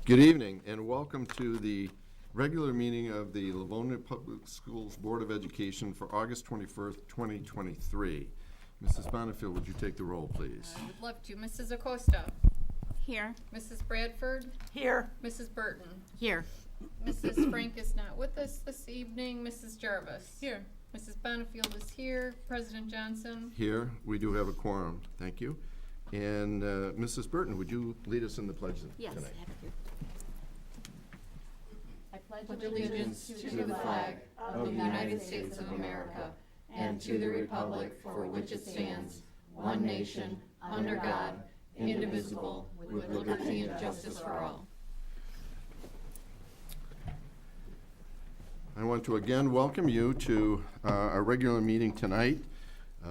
Good evening, and welcome to the regular meeting of the Livonia Public Schools Board of Education for August 21st, 2023. Mrs. Bonifield, would you take the roll, please? I would love to. Mrs. Acosta. Here. Mrs. Bradford. Here. Mrs. Burton. Here. Mrs. Frank is not with us this evening. Mrs. Jarvis. Here. Mrs. Bonifield is here. President Johnson. Here, we do have a quorum. Thank you. And Mrs. Burton, would you lead us in the pledge tonight? Yes. I pledge allegiance to the flag of the United States of America and to the republic for which it stands, one nation, under God, indivisible, with liberty and justice for all. I want to again welcome you to our regular meeting tonight.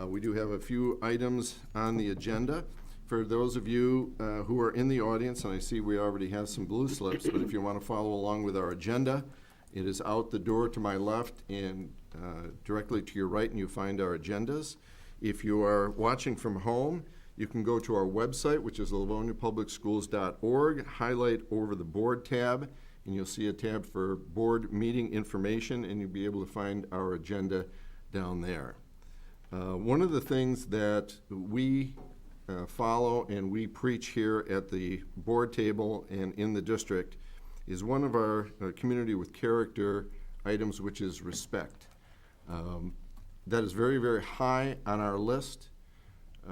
We do have a few items on the agenda. For those of you who are in the audience, and I see we already have some blue slips, but if you want to follow along with our agenda, it is out the door to my left and directly to your right, and you find our agendas. If you are watching from home, you can go to our website, which is livoniapublicschools.org, highlight over the board tab, and you'll see a tab for board meeting information, and you'll be able to find our agenda down there. One of the things that we follow and we preach here at the board table and in the district is one of our community with character items, which is respect. That is very, very high on our list.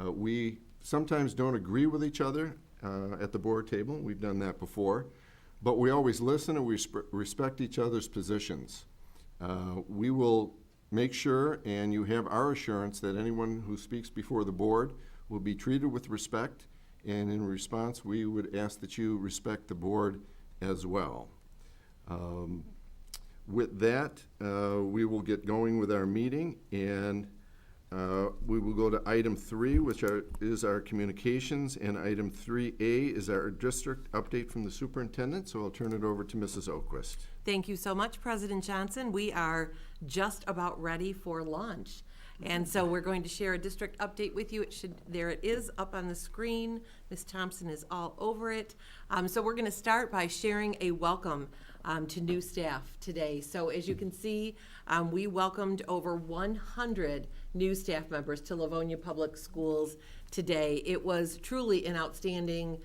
We sometimes don't agree with each other at the board table. We've done that before. But we always listen and we respect each other's positions. We will make sure, and you have our assurance, that anyone who speaks before the board will be treated with respect, and in response, we would ask that you respect the board as well. With that, we will get going with our meeting, and we will go to item 3, which is our communications, and item 3A is our district update from the superintendent, so I'll turn it over to Mrs. Oquist. Thank you so much, President Johnson. We are just about ready for launch. And so we're going to share a district update with you. There it is up on the screen. Ms. Thompson is all over it. So we're going to start by sharing a welcome to new staff today. So as you can see, we welcomed over 100 new staff members to Livonia Public Schools today. It was truly an outstanding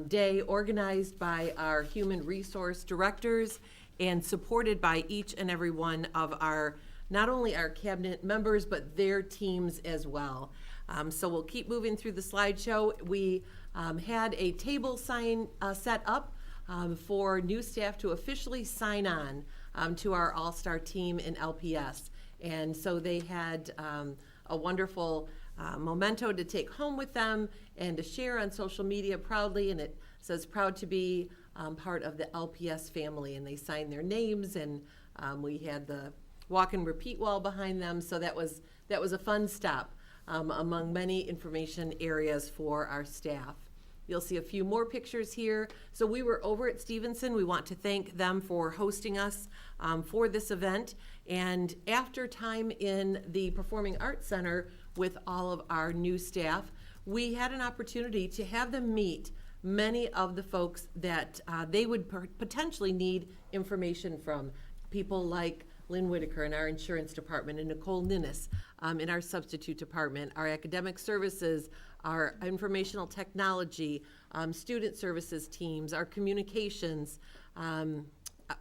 day, organized by our human resource directors and supported by each and every one of our, not only our cabinet members, but their teams as well. So we'll keep moving through the slideshow. We had a table sign set up for new staff to officially sign on to our all-star team in LPS. And so they had a wonderful memento to take home with them and to share on social media proudly, and it says proud to be part of the LPS family, and they signed their names, and we had the walk and repeat wall behind them, so that was a fun stop among many information areas for our staff. You'll see a few more pictures here. So we were over at Stevenson. We want to thank them for hosting us for this event. And after time in the Performing Arts Center with all of our new staff, we had an opportunity to have them meet many of the folks that they would potentially need information from. People like Lynn Whitaker in our insurance department, and Nicole Ninnis in our substitute department, our academic services, our informational technology, student services teams, our communications,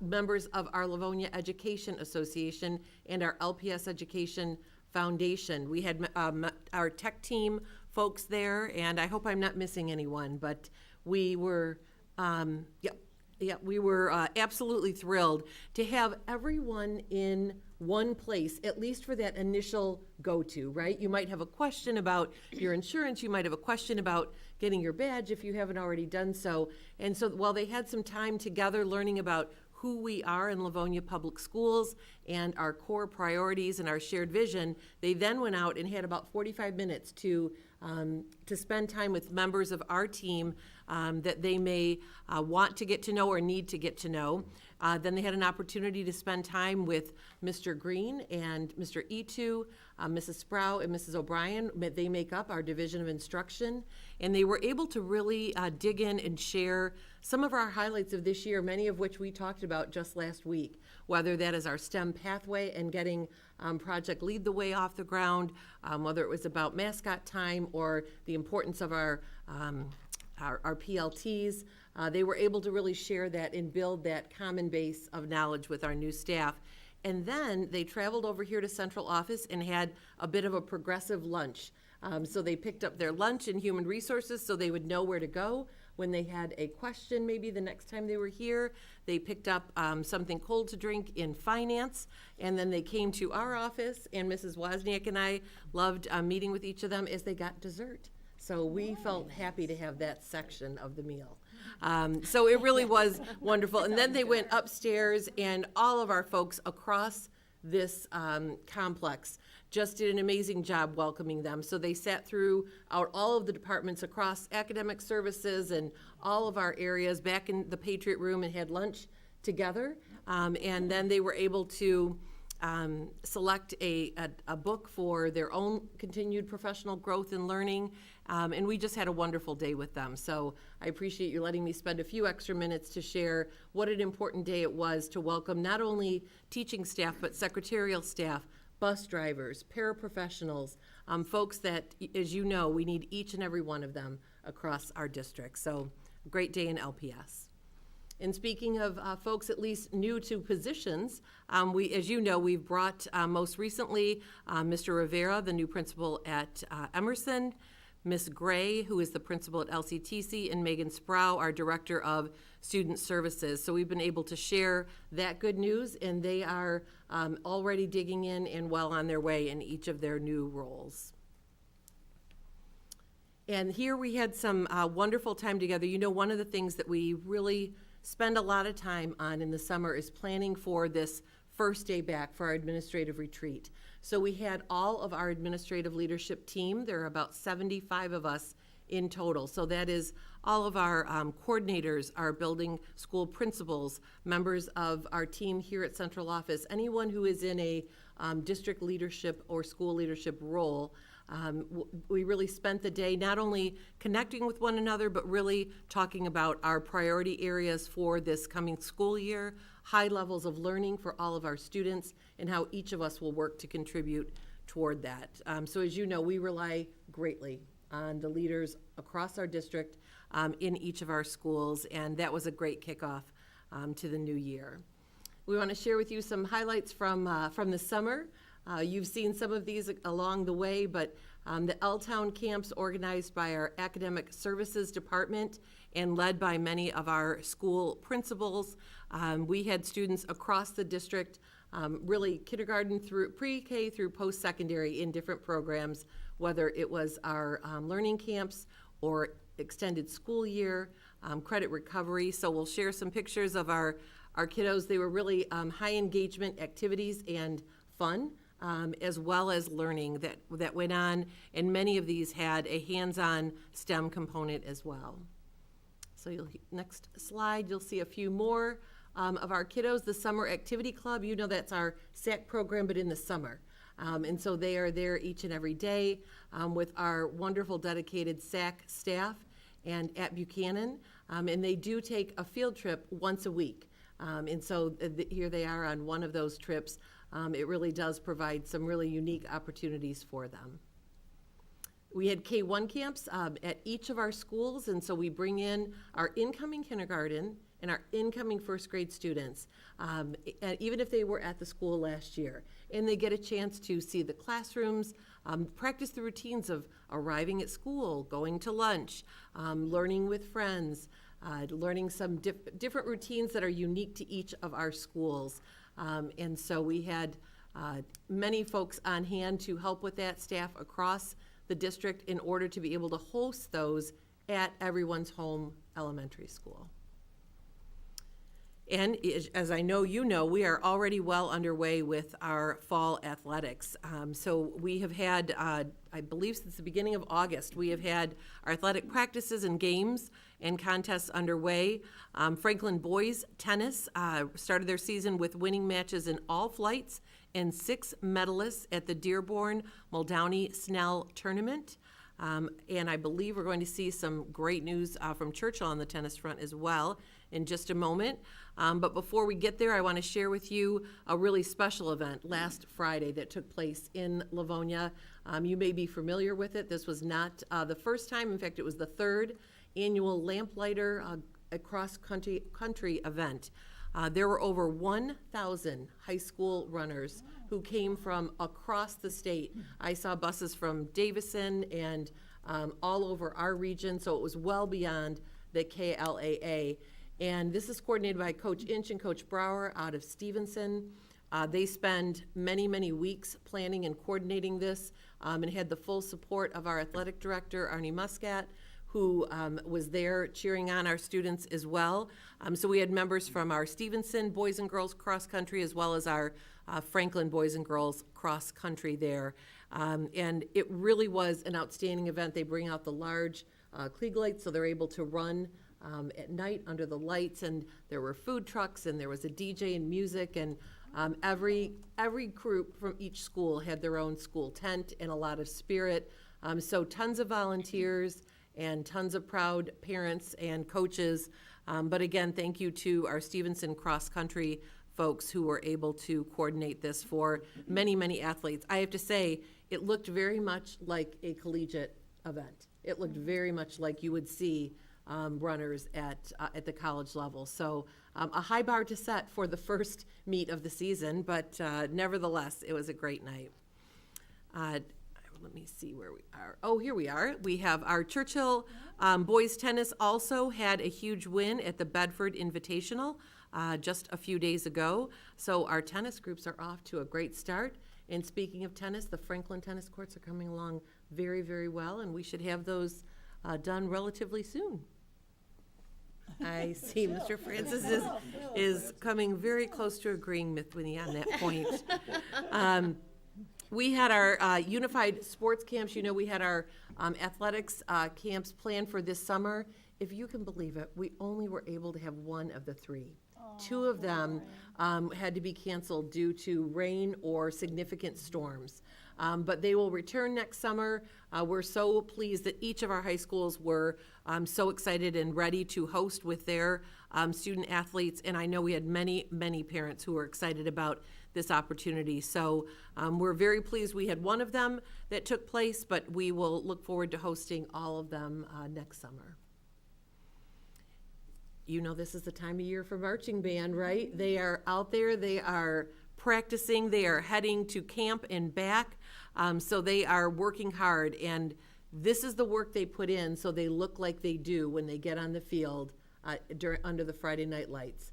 members of our Livonia Education Association, and our LPS Education Foundation. We had our tech team folks there, and I hope I'm not missing anyone, but we were, we were absolutely thrilled to have everyone in one place, at least for that initial go-to, right? You might have a question about your insurance, you might have a question about getting your badge if you haven't already done so. And so while they had some time together learning about who we are in Livonia Public Schools and our core priorities and our shared vision, they then went out and had about 45 minutes to to spend time with members of our team that they may want to get to know or need to get to know. Then they had an opportunity to spend time with Mr. Green and Mr. Etu, Mrs. Sprout and Mrs. O'Brien. They make up our Division of Instruction, and they were able to really dig in and share some of our highlights of this year, many of which we talked about just last week, whether that is our STEM pathway and getting Project Lead the Way off the ground, whether it was about mascot time or the importance of our PLTs. They were able to really share that and build that common base of knowledge with our new staff. And then they traveled over here to central office and had a bit of a progressive lunch. So they picked up their lunch in human resources so they would know where to go when they had a question maybe the next time they were here. They picked up something cold to drink in finance, and then they came to our office, and Mrs. Wozniak and I loved meeting with each of them as they got dessert. So we felt happy to have that section of the meal. So it really was wonderful. And then they went upstairs, and all of our folks across this complex just did an amazing job welcoming them. So they sat throughout all of the departments across academic services and all of our areas back in the Patriot Room and had lunch together. And then they were able to select a book for their own continued professional growth and learning. And we just had a wonderful day with them. So I appreciate you letting me spend a few extra minutes to share what an important day it was to welcome not only teaching staff, but secretarial staff, bus drivers, paraprofessionals, folks that, as you know, we need each and every one of them across our district. So great day in LPS. And speaking of folks at least new to positions, as you know, we've brought most recently Mr. Rivera, the new principal at Emerson, Ms. Gray, who is the principal at LCTC, and Megan Sproul, our director of student services. So we've been able to share that good news, and they are already digging in and well on their way in each of their new roles. And here we had some wonderful time together. You know, one of the things that we really spend a lot of time on in the summer is planning for this first day back for our administrative retreat. So we had all of our administrative leadership team. There are about 75 of us in total. So that is all of our coordinators, our building school principals, members of our team here at central office, anyone who is in a district leadership or school leadership role. We really spent the day not only connecting with one another, but really talking about our priority areas for this coming school year, high levels of learning for all of our students, and how each of us will work to contribute toward that. So as you know, we rely greatly on the leaders across our district in each of our schools, and that was a great kickoff to the new year. We want to share with you some highlights from the summer. You've seen some of these along the way, but the L-Town camps organized by our Academic Services Department and led by many of our school principals. We had students across the district, really kindergarten through pre-K through post-secondary in different programs, whether it was our learning camps or extended school year, credit recovery. So we'll share some pictures of our kiddos. They were really high engagement activities and fun. As well as learning that went on, and many of these had a hands-on STEM component as well. So next slide, you'll see a few more of our kiddos. The Summer Activity Club, you know that's our SAC program, but in the summer. And so they are there each and every day with our wonderful dedicated SAC staff and at Buchanan, and they do take a field trip once a week. And so here they are on one of those trips. It really does provide some really unique opportunities for them. We had K-1 camps at each of our schools, and so we bring in our incoming kindergarten and our incoming first grade students, even if they were at the school last year. And they get a chance to see the classrooms, practice the routines of arriving at school, going to lunch, learning with friends, learning some different routines that are unique to each of our schools. And so we had many folks on hand to help with that, staff across the district, in order to be able to host those at everyone's home elementary school. And as I know you know, we are already well underway with our fall athletics. So we have had, I believe since the beginning of August, we have had our athletic practices and games and contests underway. Franklin boys tennis started their season with winning matches in all flights and 6 medalists at the Dearborn Muldowney Snell tournament. And I believe we're going to see some great news from Churchill on the tennis front as well in just a moment. But before we get there, I want to share with you a really special event last Friday that took place in Livonia. You may be familiar with it. This was not the first time. In fact, it was the 3rd annual Lamplighter cross-country event. There were over 1,000 high school runners who came from across the state. I saw buses from Davison and all over our region, so it was well beyond the KLAA. And this is coordinated by Coach Inch and Coach Brower out of Stevenson. They spend many, many weeks planning and coordinating this and had the full support of our athletic director, Arnie Muscat, who was there cheering on our students as well. So we had members from our Stevenson boys and girls cross country as well as our Franklin boys and girls cross country there. And it really was an outstanding event. They bring out the large Klieg lights so they're able to run at night under the lights, and there were food trucks and there was a DJ and music, and every group from each school had their own school tent and a lot of spirit. So tons of volunteers and tons of proud parents and coaches. But again, thank you to our Stevenson cross country folks who were able to coordinate this for many, many athletes. I have to say, it looked very much like a collegiate event. It looked very much like you would see runners at the college level. So a high bar to set for the first meet of the season, but nevertheless, it was a great night. Let me see where we are. Oh, here we are. We have our Churchill boys tennis also had a huge win at the Bedford Invitational just a few days ago. So our tennis groups are off to a great start. And speaking of tennis, the Franklin tennis courts are coming along very, very well, and we should have those done relatively soon. I see Mr. Francis is coming very close to agreeing with me on that point. We had our unified sports camps. You know, we had our athletics camps planned for this summer. If you can believe it, we only were able to have one of the 3. 2 of them had to be canceled due to rain or significant storms. But they will return next summer. We're so pleased that each of our high schools were so excited and ready to host with their student athletes. And I know we had many, many parents who were excited about this opportunity. So we're very pleased we had one of them that took place, but we will look forward to hosting all of them next summer. You know, this is the time of year for marching band, right? They are out there, they are practicing, they are heading to camp and back. So they are working hard, and this is the work they put in so they look like they do when they get on the field under the Friday night lights.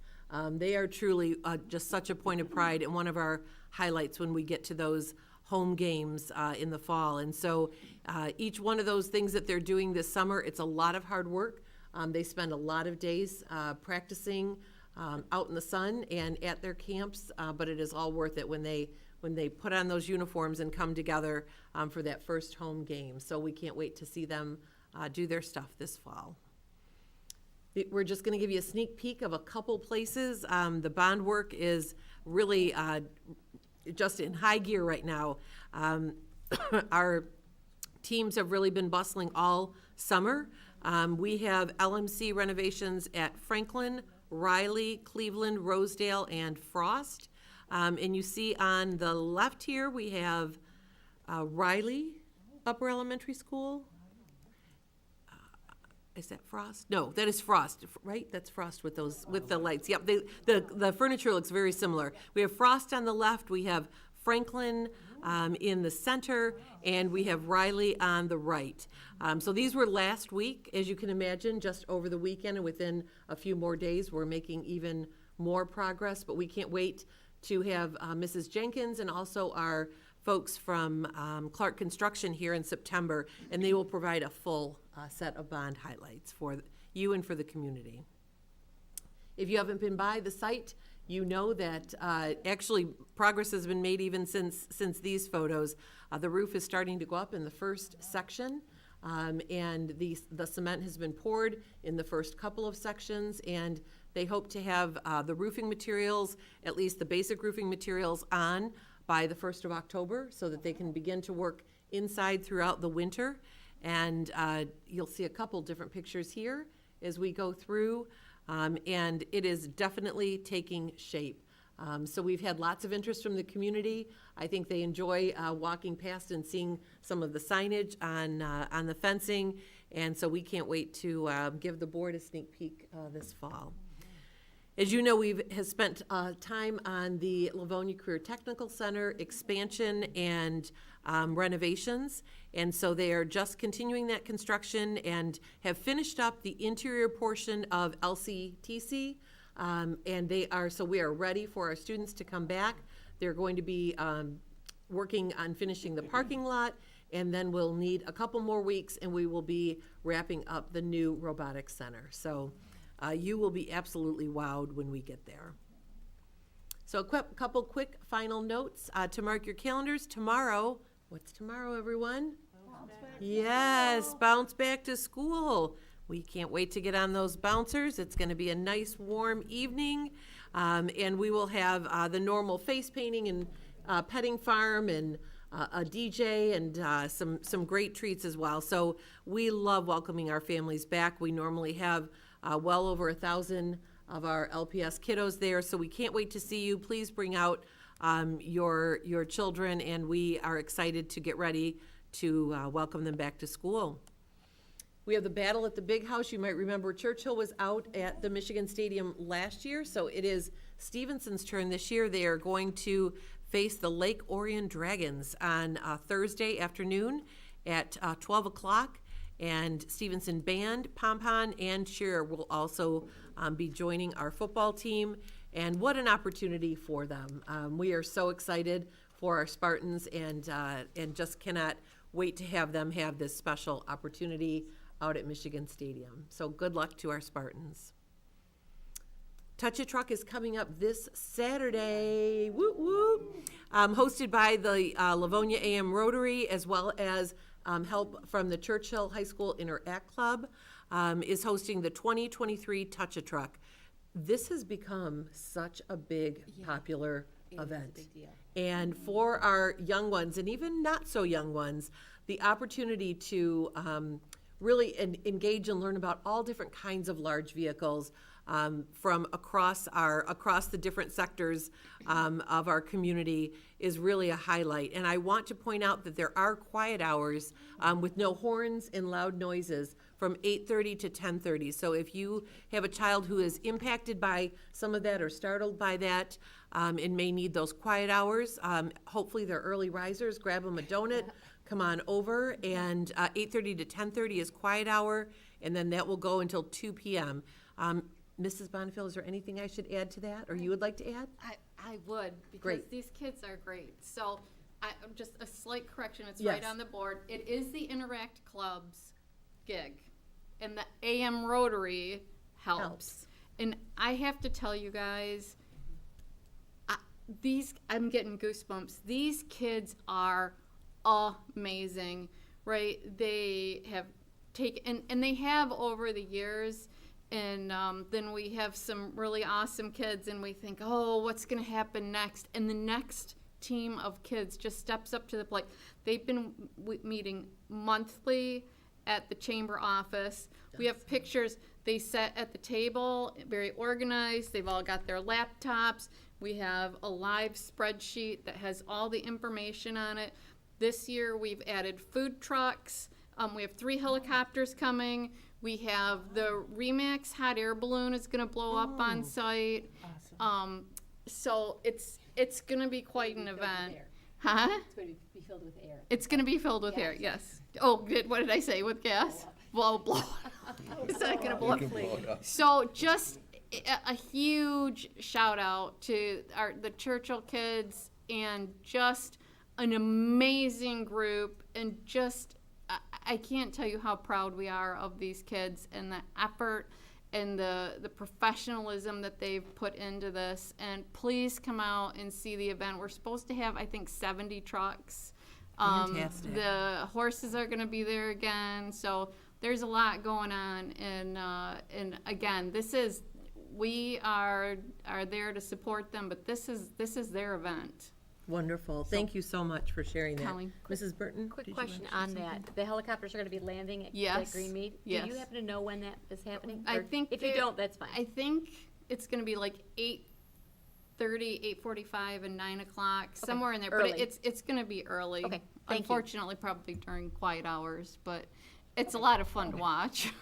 They are truly just such a point of pride and one of our highlights when we get to those home games in the fall. And so each one of those things that they're doing this summer, it's a lot of hard work. They spend a lot of days practicing out in the sun and at their camps, but it is all worth it when they put on those uniforms and come together for that first home game. So we can't wait to see them do their stuff this fall. We're just going to give you a sneak peek of a couple places. The bond work is really just in high gear right now. Our teams have really been bustling all summer. We have LMC renovations at Franklin, Riley, Cleveland, Rosedale, and Frost. And you see on the left here, we have Riley Upper Elementary School. Is that Frost? No, that is Frost, right? That's Frost with those, with the lights. Yep, the furniture looks very similar. We have Frost on the left, we have Franklin in the center, and we have Riley on the right. So these were last week, as you can imagine, just over the weekend, and within a few more days, we're making even more progress, but we can't wait to have Mrs. Jenkins and also our folks from Clark Construction here in September, and they will provide a full set of bond highlights for you and for the community. If you haven't been by the site, you know that actually progress has been made even since these photos. The roof is starting to go up in the first section, and the cement has been poured in the first couple of sections, and they hope to have the roofing materials, at least the basic roofing materials, on by the 1st of October so that they can begin to work inside throughout the winter. And you'll see a couple different pictures here as we go through, and it is definitely taking shape. So we've had lots of interest from the community. I think they enjoy walking past and seeing some of the signage on the fencing, and so we can't wait to give the board a sneak peek this fall. As you know, we've spent time on the Livonia Career Technical Center expansion and renovations, and so they are just continuing that construction and have finished up the interior portion of LCTC, and we are ready for our students to come back. They're going to be working on finishing the parking lot, and then we'll need a couple more weeks, and we will be wrapping up the new robotics center. So you will be absolutely wowed when we get there. So a couple quick final notes to mark your calendars. Tomorrow, what's tomorrow, everyone? Yes, bounce back to school. We can't wait to get on those bouncers. It's going to be a nice warm evening, and we will have the normal face painting and petting farm and a DJ and some great treats as well. So we love welcoming our families back. We normally have well over 1,000 of our LPS kiddos there, so we can't wait to see you. Please bring out your children, and we are excited to get ready to welcome them back to school. We have the battle at the Big House. You might remember Churchill was out at the Michigan Stadium last year, so it is Stevenson's turn this year. They are going to face the Lake Orion Dragons on Thursday afternoon at 12 o'clock. And Stevenson Band, Pompon, and Cheer will also be joining our football team. And what an opportunity for them. We are so excited for our Spartans and just cannot wait to have them have this special opportunity out at Michigan Stadium. So good luck to our Spartans. Touch a Truck is coming up this Saturday, whoop whoop, hosted by the Livonia AM Rotary, as well as help from the Churchill High School Interact Club, is hosting the 2023 Touch a Truck. This has become such a big, popular event. Big deal. And for our young ones, and even not so young ones, the opportunity to really engage and learn about all different kinds of large vehicles from across the different sectors of our community is really a highlight. And I want to point out that there are quiet hours with no horns and loud noises from 8:30 to 10:30. So if you have a child who is impacted by some of that or startled by that and may need those quiet hours, hopefully they're early risers, grab them a donut, come on over, and 8:30 to 10:30 is quiet hour, and then that will go until 2 p.m. Mrs. Bonnefield, is there anything I should add to that, or you would like to add? I would, because Great. these kids are great. So, just a slight correction, it's Yes. right on the board. It is the Interact Club's gig, and the AM Rotary helps. And I have to tell you guys, I'm getting goosebumps. These kids are amazing, right? They have taken, and they have over the years. And then we have some really awesome kids, and we think, oh, what's going to happen next? And the next team of kids just steps up to the plate. They've been meeting monthly at the chamber office. We have pictures. They sat at the table, very organized. They've all got their laptops. We have a live spreadsheet that has all the information on it. This year, we've added food trucks. We have 3 helicopters coming. We have the Remax hot air balloon is going to blow up on site. Awesome. So it's going to be quite an event. Huh? Huh? It's going to be filled with air. It's going to be filled with air, yes. Oh, good. What did I say? With gas? Blow. It's not going to blow up. So just a huge shout out to the Churchill kids, and just an amazing group, and just I can't tell you how proud we are of these kids and the effort and the professionalism that they've put into this. And please come out and see the event. We're supposed to have, I think, 70 trucks. Fantastic. The horses are going to be there again. So there's a lot going on. And again, we are there to support them, but this is their event. Wonderful. Thank you so much for sharing that. Colleen. Mrs. Burton? Quick did you question want to say on something? that. The helicopters are gonna be landing at Yes. Greenmead? Yes. Do you happen to know when that is happening? I Or think if you they're- don't, that's fine. I think it's going to be like 8:30, 8:45, and 9 o'clock, somewhere in there. Early. But it's going to be early. Okay, thank you. Unfortunately, probably during quiet hours, but it's a lot of fun to watch.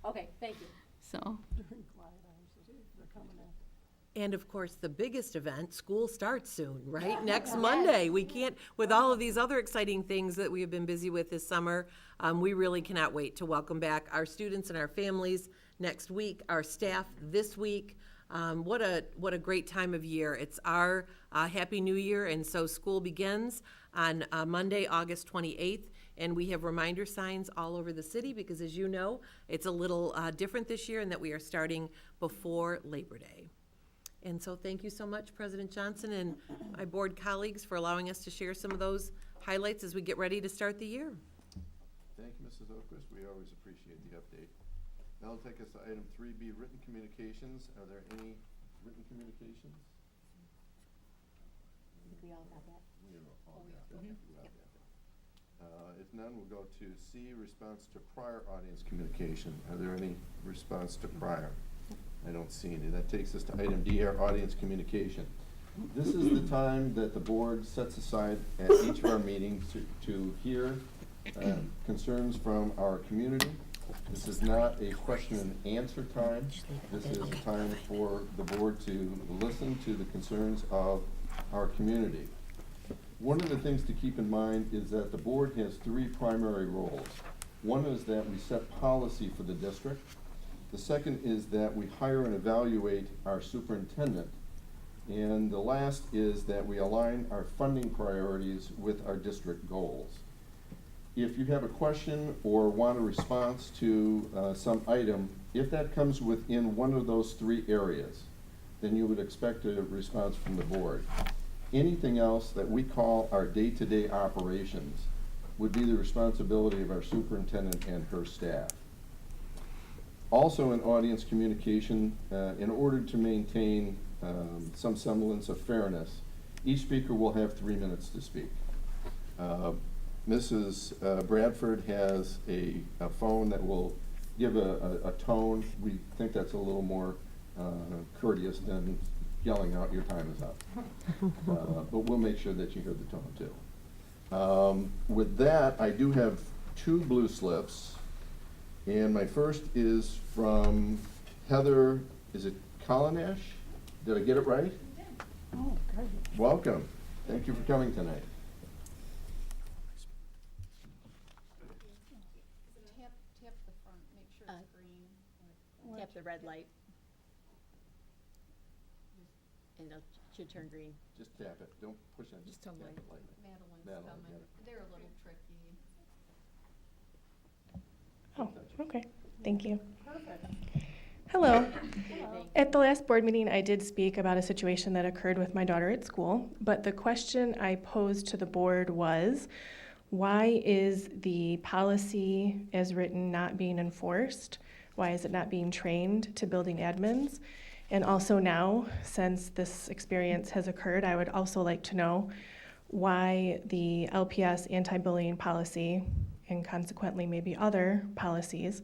Okay, thank you. So, And of course, the biggest event, school starts soon, right? Next Monday. We can't, with all of these other exciting things that we have been busy with this summer, we really cannot wait to welcome back our students and our families next week, our staff this week. What a great time of year. It's our Happy New Year, and so school begins on Monday, August 28th, and we have reminder signs all over the city because, as you know, it's a little different this year in that we are starting before Labor Day. And so thank you so much, President Johnson and my board colleagues, for allowing us to share some of those highlights as we get ready to start the year. Thank you, Mrs. Oquist. We always appreciate the update. That'll take us to item 3B, written communications. Are there any written communications? I think we all got that. We all got that. We all got that. If none, we'll go to C, response to prior audience communication. Are there any response to prior? I don't see any. That takes us to item D, our audience communication. This is the time that the board sets aside at each of our meetings to hear concerns from our community. This is not a question and answer time. This is a time for the board to listen to the concerns of our community. One of the things to keep in mind is that the board has three primary roles. One is that we set policy for the district. The second is that we hire and evaluate our superintendent. And the last is that we align our funding priorities with our district goals. If you have a question or want a response to some item, if that comes within one of those three areas, then you would expect a response from the board. Anything else that we call our day-to-day operations would be the responsibility of our superintendent and her staff. Also in audience communication, in order to maintain some semblance of fairness, each speaker will have 3 minutes to speak. Mrs. Bradford has a phone that will give a tone. We think that's a little more courteous than yelling out, "Your time is up." But we'll make sure that you hear the tone too. With that, I do have 2 blue slips. And my first is from Heather, is it Collinash? Did I get it right? Oh, great. Welcome. Thank you for coming tonight. tap the front, make sure it's green. Tap the red light. And it should turn green. Just tap it. Don't push it. Just tap it lightly. Madeline's Madeline, coming. got it. They're a little tricky. Oh, okay. Thank you. Hello. At the last board meeting, I did speak about a situation that occurred with my daughter at school, but the question I posed to the board was, why is the policy as written not being enforced? Why is it not being trained to building admins? And also now, since this experience has occurred, I would also like to know why the LPS anti-bullying policy, and consequently maybe other policies,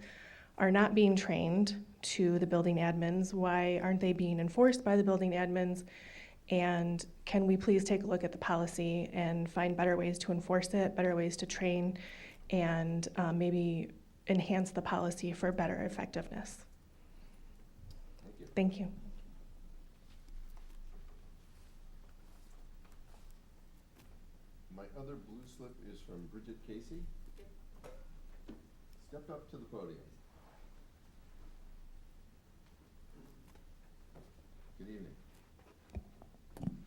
are not being trained to the building admins. Why aren't they being enforced by the building admins? And can we please take a look at the policy and find better ways to enforce it, better ways to train, and maybe enhance the policy for better effectiveness? Thank you. Thank you. My other blue slip is from Bridget Casey. Step up to the podium. Good evening.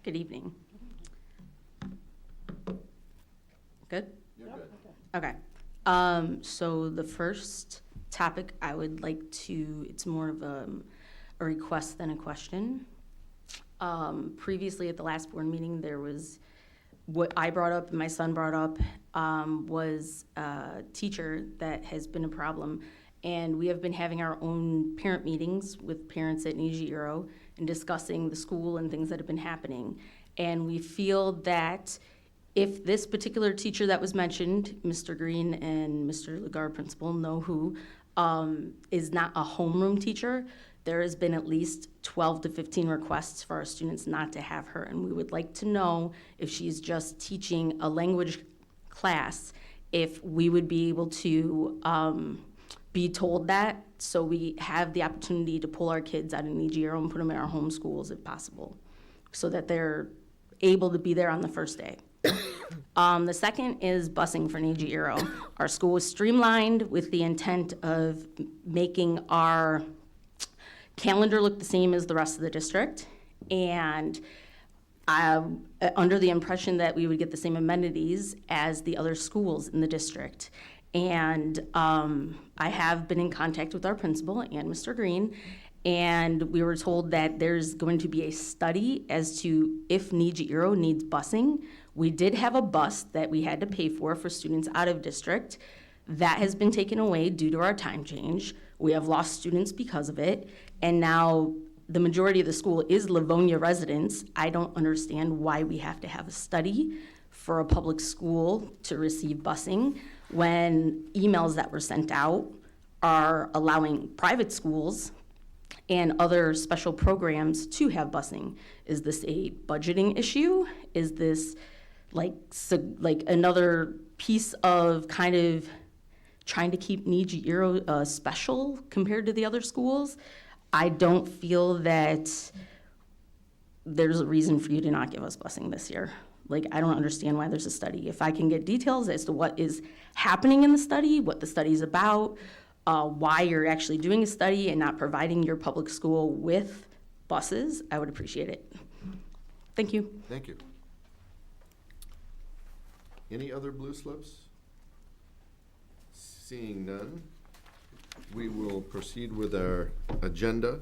Good evening. Good? You're good. Okay. So the first topic I would like to, it's more of a request than a question. Previously at the last board meeting, there was, what I brought up and my son brought up, was a teacher that has been a problem. And we have been having our own parent meetings with parents at Nijiro and discussing the school and things that have been happening. And we feel that if this particular teacher that was mentioned, Mr. Green and Mr. Lagarde, principal, know who, is not a homeroom teacher, there has been at least 12 to 15 requests for our students not to have her. And we would like to know if she's just teaching a language class, if we would be able to be told that, so we have the opportunity to pull our kids out of Nijiro and put them in our home schools if possible, so that they're able to be there on the first day. The second is busing for Nijiro. Our school was streamlined with the intent of making our calendar look the same as the rest of the district, and under the impression that we would get the same amenities as the other schools in the district. And I have been in contact with our principal and Mr. Green, and we were told that there's going to be a study as to if Nijiro needs busing. We did have a bus that we had to pay for students out of district. That has been taken away due to our time change. We have lost students because of it, and now the majority of the school is Livonia residents. I don't understand why we have to have a study for a public school to receive busing when emails that were sent out are allowing private schools and other special programs to have busing. Is this a budgeting issue? Is this like another piece of kind of trying to keep Nijiro special compared to the other schools? I don't feel that there's a reason for you to not give us busing this year. Like, I don't understand why there's a study. If I can get details as to what is happening in the study, what the study is about, why you're actually doing a study and not providing your public school with buses, I would appreciate it. Thank you. Thank you. Any other blue slips? Seeing none, we will proceed with our agenda.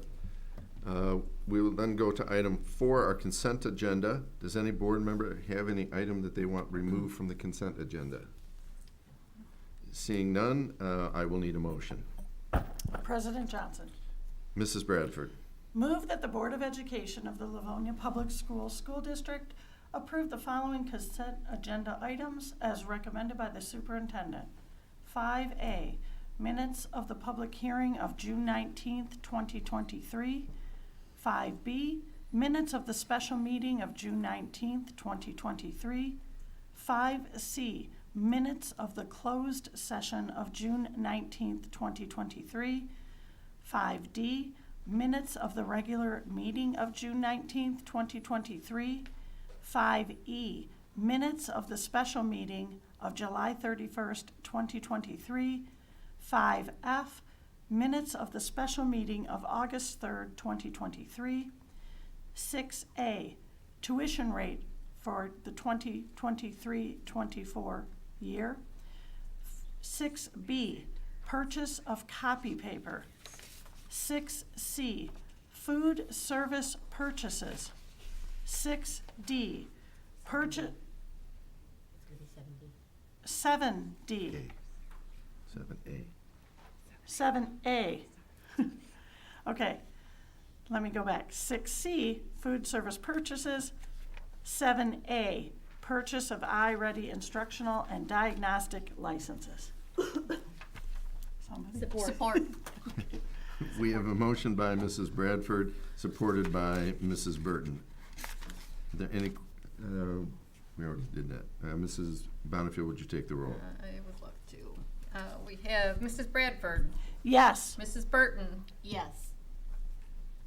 We will then go to item 4, our consent agenda. Does any board member have any item that they want removed from the consent agenda? Seeing none, I will need a motion. President Johnson, Mrs. Bradford. move that the Board of Education of the Livonia Public Schools School District approve the following consent agenda items as recommended by the superintendent. 5A, minutes of the public hearing of June 19th, 2023. 5B, minutes of the special meeting of June 19th, 2023. 5C, minutes of the closed session of June 19th, 2023. 5D, minutes of the regular meeting of June 19th, 2023. 5E, minutes of the special meeting of July 31st, 2023. 5F, minutes of the special meeting of August 3rd, 2023. 6A, tuition rate for the 2023-24 year. 6B, purchase of copy paper. 6C, food service purchases. 6D, purchase. 7D. 7A. 7A. Okay, let me go back. 6C, food service purchases. 7A, purchase of iReady instructional and diagnostic licenses. Somebody? Support. We have a motion by Mrs. Bradford, supported by Mrs. Burton. Are there any, we already did that. Mrs. Bonifield, would you take the roll? I would love to. We have Mrs. Bradford, Yes. Mrs. Burton, Yes.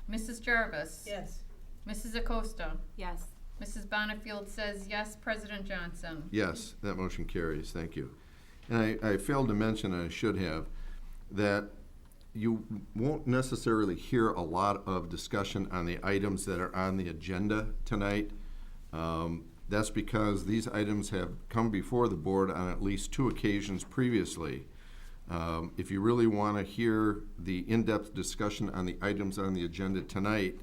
Mrs. Jarvis. Yes. Mrs. Acosta. Yes. Mrs. Bonifield says yes. President Johnson. Yes, that motion carries. Thank you. And I failed to mention, and I should have, that you won't necessarily hear a lot of discussion on the items that are on the agenda tonight. That's because these items have come before the board on at least 2 occasions previously. If you really want to hear the in-depth discussion on the items on the agenda tonight,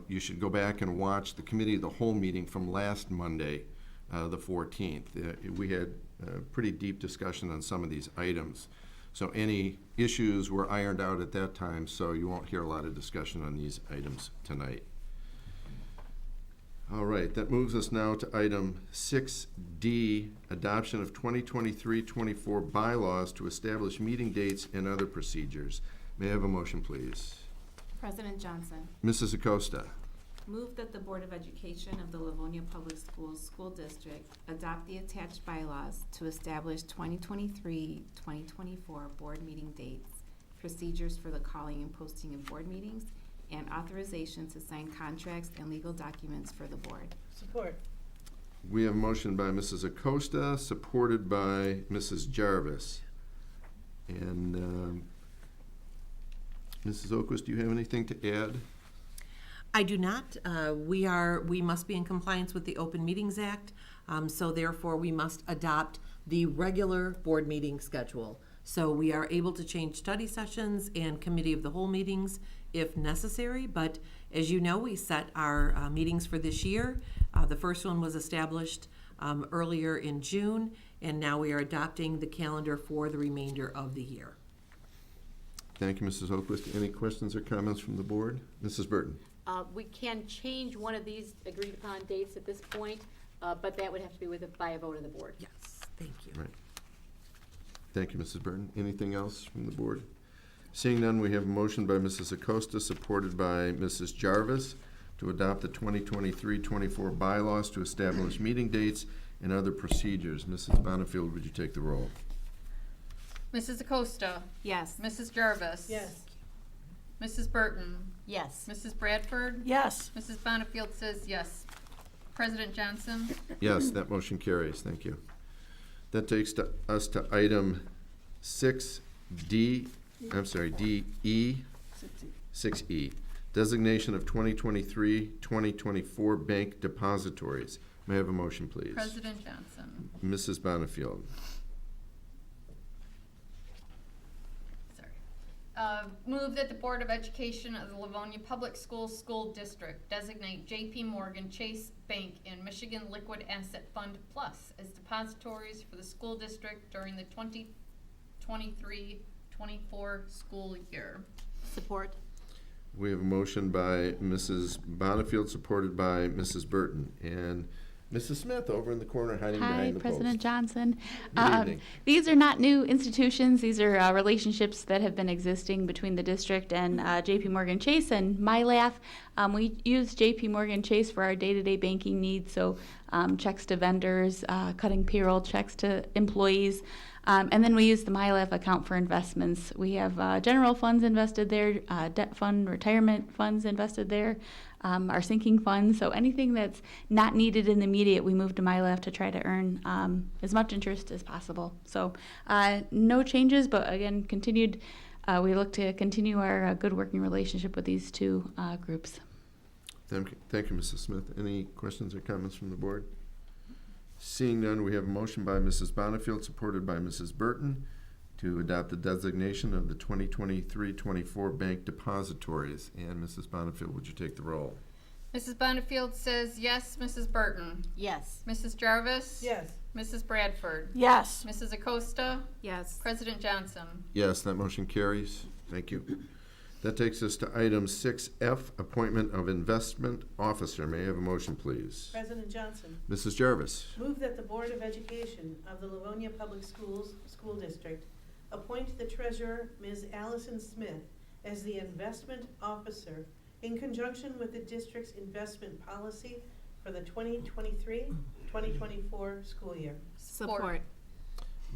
you should go back and watch the committee of the whole meeting from last Monday, the 14th. We had a pretty deep discussion on some of these items. So any issues were ironed out at that time, so you won't hear a lot of discussion on these items tonight. All right, that moves us now to item 6D, adoption of 2023-24 bylaws to establish meeting dates and other procedures. May I have a motion, please? President Johnson, Mrs. Acosta. move that the Board of Education of the Livonia Public Schools School District adopt the attached bylaws to establish 2023-2024 board meeting dates, procedures for the calling and posting of board meetings, and authorization to sign contracts and legal documents for the board. Support. We have a motion by Mrs. Acosta, supported by Mrs. Jarvis. And Mrs. Oquist, do you have anything to add? I do not. We must be in compliance with the Open Meetings Act, so therefore we must adopt the regular board meeting schedule. So we are able to change study sessions and committee of the whole meetings if necessary, but as you know, we set our meetings for this year. The first one was established earlier in June, and now we are adopting the calendar for the remainder of the year. Thank you, Mrs. Oquist. Any questions or comments from the board? Mrs. Burton. We can change one of these agreed upon dates at this point, but that would have to be by a vote of the board. Yes, thank you. Right. Thank you, Mrs. Burton. Anything else from the board? Seeing none, we have a motion by Mrs. Acosta, supported by Mrs. Jarvis, to adopt the 2023-24 bylaws to establish meeting dates and other procedures. Mrs. Bonnefield, would you take the roll? Mrs. Acosta. Yes. Mrs. Jarvis. Yes. Mrs. Burton. Yes. Mrs. Bradford. Yes. Mrs. Bonnefield says yes. President Johnson. Yes, that motion carries. Thank you. That takes us to item 6E, 6E, designation of 2023-2024 bank depositories. May I have a motion, please? President Johnson. Mrs. Bonnefield. Move that the Board of Education of the Livonia Public Schools School District designate J.P. Morgan Chase Bank and Michigan Liquid Asset Fund Plus as depositories for the school district during the 2023-24 school year. Support. We have a motion by Mrs. Bonnefield, supported by Mrs. Burton. And Mrs. Smith over in the corner hiding Hi, behind the President post. Johnson. Good evening. These are not new institutions. These are relationships that have been existing between the district and J.P. Morgan Chase and MyLaugh. We use J.P. Morgan Chase for our day-to-day banking needs, so checks to vendors, cutting payroll checks to employees. And then we use the MyLaugh account for investments. We have general funds invested there, debt fund, retirement funds invested there, our sinking funds. So anything that's not needed in the immediate, we move to MyLaugh to try to earn as much interest as possible. So no changes, but again, continued. We look to continue our good working relationship with these two groups. Thank you, Mrs. Smith. Any questions or comments from the board? Seeing none, we have a motion by Mrs. Bonnefield, supported by Mrs. Burton, to adopt the designation of the 2023-24 bank depositories. And Mrs. Bonnefield, would you take the roll? Mrs. Bonnefield says yes. Mrs. Burton. Yes. Mrs. Jarvis. Yes. Mrs. Bradford. Yes. Mrs. Acosta. Yes. President Johnson. Yes, that motion carries. Thank you. That takes us to item 6F, appointment of investment officer. May I have a motion, please? President Johnson, Mrs. Jarvis. move that the Board of Education of the Livonia Public Schools School District appoint the treasurer, Ms. Allison Smith, as the investment officer in conjunction with the district's investment policy for the 2023-2024 school year. Support.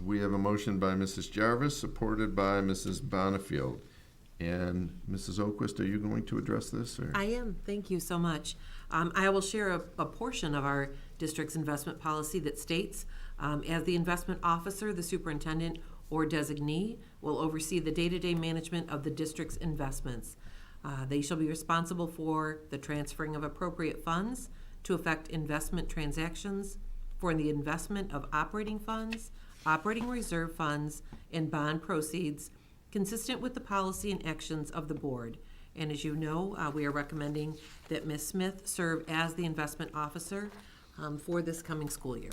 We have a motion by Mrs. Jarvis, supported by Mrs. Bonnefield. And Mrs. Oquist, are you going to address this? Or? I am. Thank you so much. I will share a portion of our district's investment policy that states, as the investment officer, the superintendent or designee will oversee the day-to-day management of the district's investments. They shall be responsible for the transferring of appropriate funds to effect investment transactions, for the investment of operating funds, operating reserve funds, and bond proceeds consistent with the policy and actions of the board. And as you know, we are recommending that Ms. Smith serve as the investment officer for this coming school year.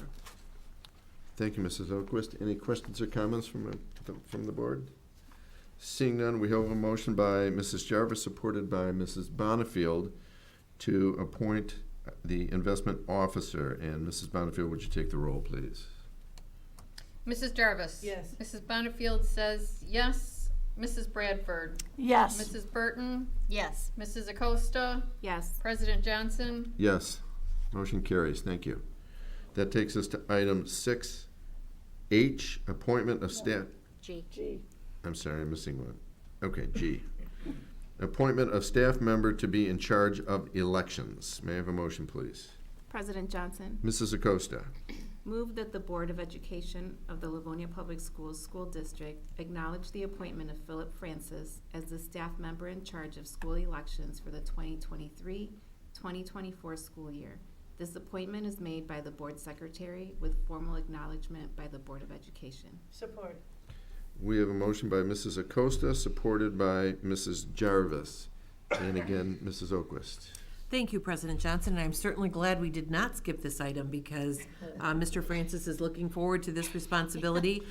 Thank you, Mrs. Oquist. Any questions or comments from the board? Seeing none, we have a motion by Mrs. Jarvis, supported by Mrs. Bonifield, to appoint the investment officer. And Mrs. Bonifield, would you take the roll, please? Mrs. Jarvis? Yes. Mrs. Bonifield says yes. Mrs. Bradford? Yes. Mrs. Burton? Yes. Mrs. Acosta? Yes. President Johnson? Yes. Motion carries. Thank you. That takes us to item 6H, appointment of staff. G. I'm sorry, I'm missing one. Okay, G. Appointment of staff member to be in charge of elections. May I have a motion, please? President Johnson, Mrs. Acosta. move that the Board of Education of the Livonia Public Schools School District acknowledge the appointment of Philip Francis as the staff member in charge of school elections for the 2023-2024 school year. This appointment is made by the Board Secretary with formal acknowledgement by the Board of Education. Support. We have a motion by Mrs. Acosta, supported by Mrs. Jarvis. And again, Mrs. Oquist. Thank you, President Johnson, and I'm certainly glad we did not skip this item because Mr. Francis is looking forward to this responsibility